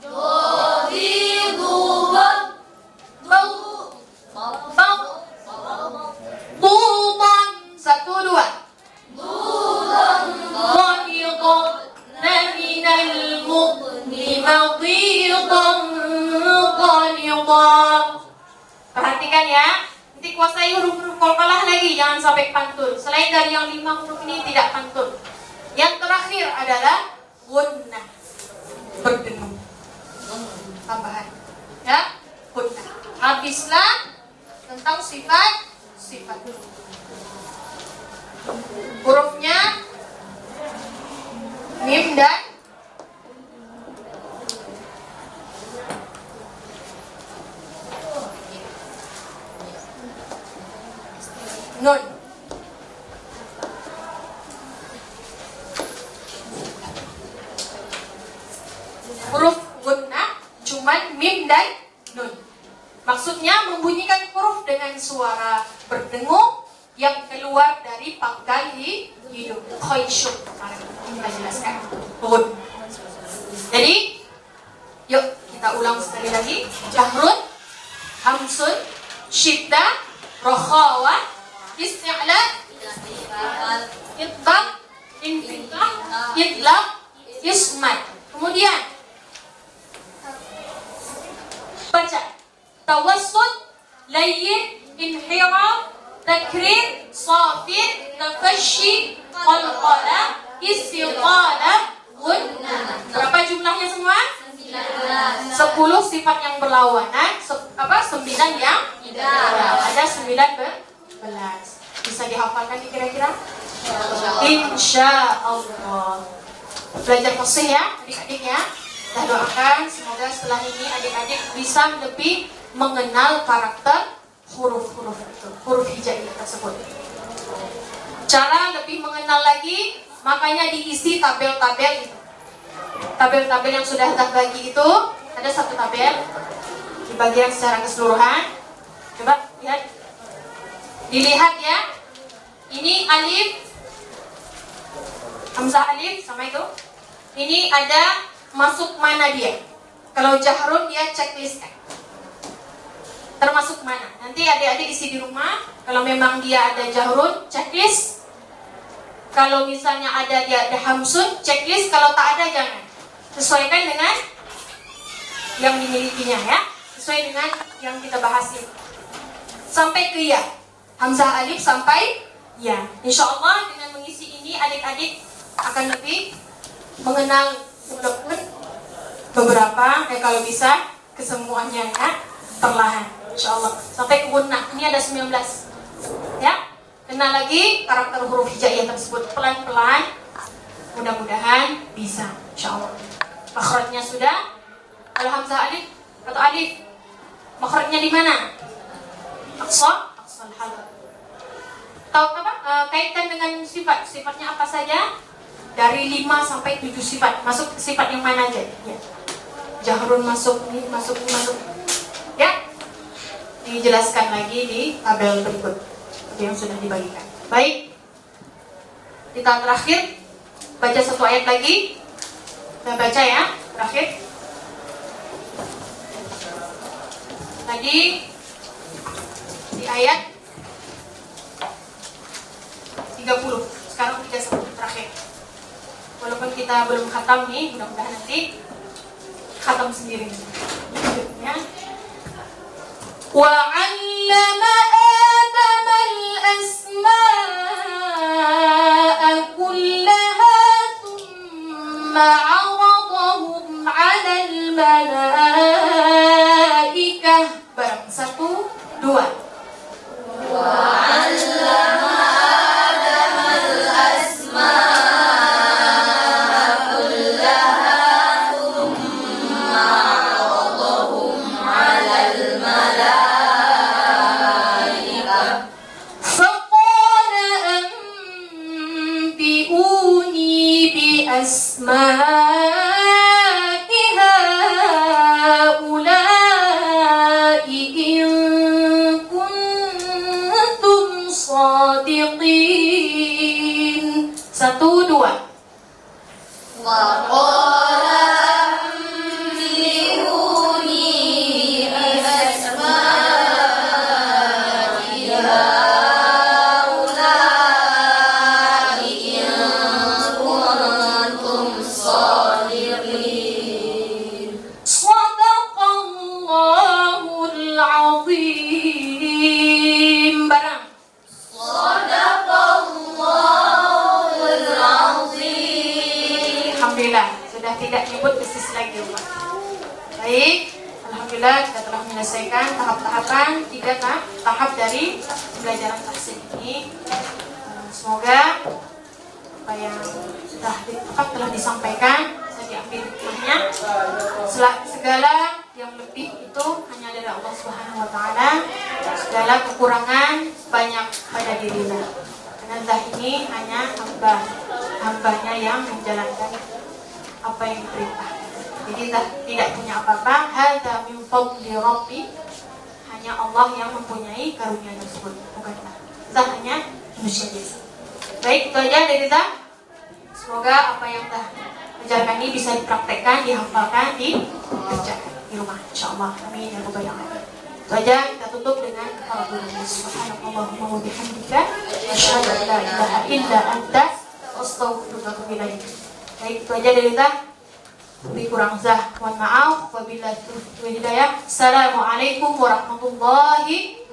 Badidu bau. Bau. Bau. Dudan. 1, 2. Ghanidan naminal mudni madidan ghanidan. Perhatikan ya. Nanti kuasai huruf-huruf qalqalah lagi. Jangan sampai pantul. Selain dari yang 5 huruf ini tidak pantul. Yang terakhir adalah gunnah, berdengung. Tambahan, ya, gunnah. Habislah tentang sifat hurufnya mim dan nun. Huruf gunnah cuman mim dan nun. Maksudnya membunyikan huruf dengan suara berdengung yang keluar dari pangkal hidung. Khaysyum. Kita jelaskan. Jadi, yuk kita ulang sekali lagi. Jahrun, hamsun, syiddah, rokhawah, isti'la, itbaq, infitah, idlaq, ismat. Kemudian baca tawassut, layyin, inhiraf, takrir, safir, tafasyi, qalqalah, istiqalah, gunnah. Berapa jumlahnya semua? 10 sifat yang berlawanan, 9 yang ada 19. Bisa dihafalkan kira-kira? Insya Allah. Belajar fasih ya adik-adik ya. Kita doakan semoga setelah ini adik-adik bisa lebih mengenal karakter huruf-huruf itu, huruf hijaiyah tersebut. Cara lebih mengenal lagi, makanya diisi tabel-tabel itu. Tabel-tabel yang sudah kita bagi itu, ada satu tabel dibagikan secara keseluruhan. Coba lihat, dilihat ya. Ini alif, hamzah alif sama itu. Ini ada masuk mana dia? Kalau jahrun dia checklist kan, termasuk mana? Nanti adik-adik isi di rumah. Kalau memang dia ada jahrun, checklist. Kalau misalnya ada dia ada hamsun, checklist. Kalau tak ada jangan. Sesuaikan dengan yang dimilikinya ya. Sesuai dengan yang kita bahas ini. Sampai ke ya. Hamzah alif sampai ya. Insya Allah dengan mengisi ini adik-adik akan lebih mengenal beberapa, kalau bisa kesemuanya ya, perlahan. Insya Allah sampai ke gunnah. Ini ada 19 ya. Kenal lagi karakter huruf hijaiyah tersebut pelan-pelan. Mudah-mudahan bisa. Insya Allah. Makhrajnya sudah. Kalau hamzah alif atau alif, makhrajnya di mana? Aqsa al-halq. Tahu apa? Kaitkan dengan sifat. Sifatnya apa saja? Dari 5 sampai 7 sifat. Masuk sifat yang mana aja? Ya. Jahrun masuk, ini masuk, ini masuk. Ya. Dijelaskan lagi di tabel berikut yang sudah dibagikan. Baik. Kita terakhir baca satu ayat lagi. Kita baca ya, terakhir. Tadi di ayat 30. Sekarang 31 terakhir. Walaupun kita belum khatam nih, mudah-mudahan nanti khatam sendiri. Ya. وَعَلَّمَ آدَمَ الْأَسْمَاءَ كُلَّهَا ثُمَّ عَرَضَهُمْ عَلَى الْمَلَائِكَةِ. Bareng 1, 2. وَعَلَّمَ آدَمَ الْأَسْمَاءَ أسماء هؤلاء إن كنتم صادقين. 1, 2. وقال أنبئوني بأسماء هؤلاء إن كنتم صادقين. صدق الله العظيم. Barang. صدق الله العظيم. sudah tidak nyebut bisnis lagi rumah. Baik, alhamdulillah kita telah menyelesaikan tahap-tahapan 3 tahap dari pembelajaran tahsin ini. Semoga apa yang sudah telah disampaikan bisa diambil hikmahnya. Segala yang lebih itu hanya dari Allah Subhanahu wa taala. Segala kekurangan banyak pada dirinya. Karena Allah ini hanya hambanya yang menjalankan apa yang diperintahkan. Jadi tidak punya apa-apa. Hadza min fadli Rabbi. Hanya Allah yang mempunyai karunia tersebut, bukanlah kita hanya manusia biasa. Baik, itu aja dari kita. Semoga apa yang kita ajarkan ini bisa dipraktekkan, dihafalkan, dikerjakan di rumah, insyaallah. Amin ya rabbal alamin. Itu aja, kita tutup dengan kafaratul subhanallahumma wa bihamdika asyhadu an la ilaha illa anta astaghfiruka wa atubu ilaik. Baik, itu aja dari kita. Lebih kurang mohon maaf. Wabillahi taufiq wal hidayah. Assalamualaikum warahmatullahi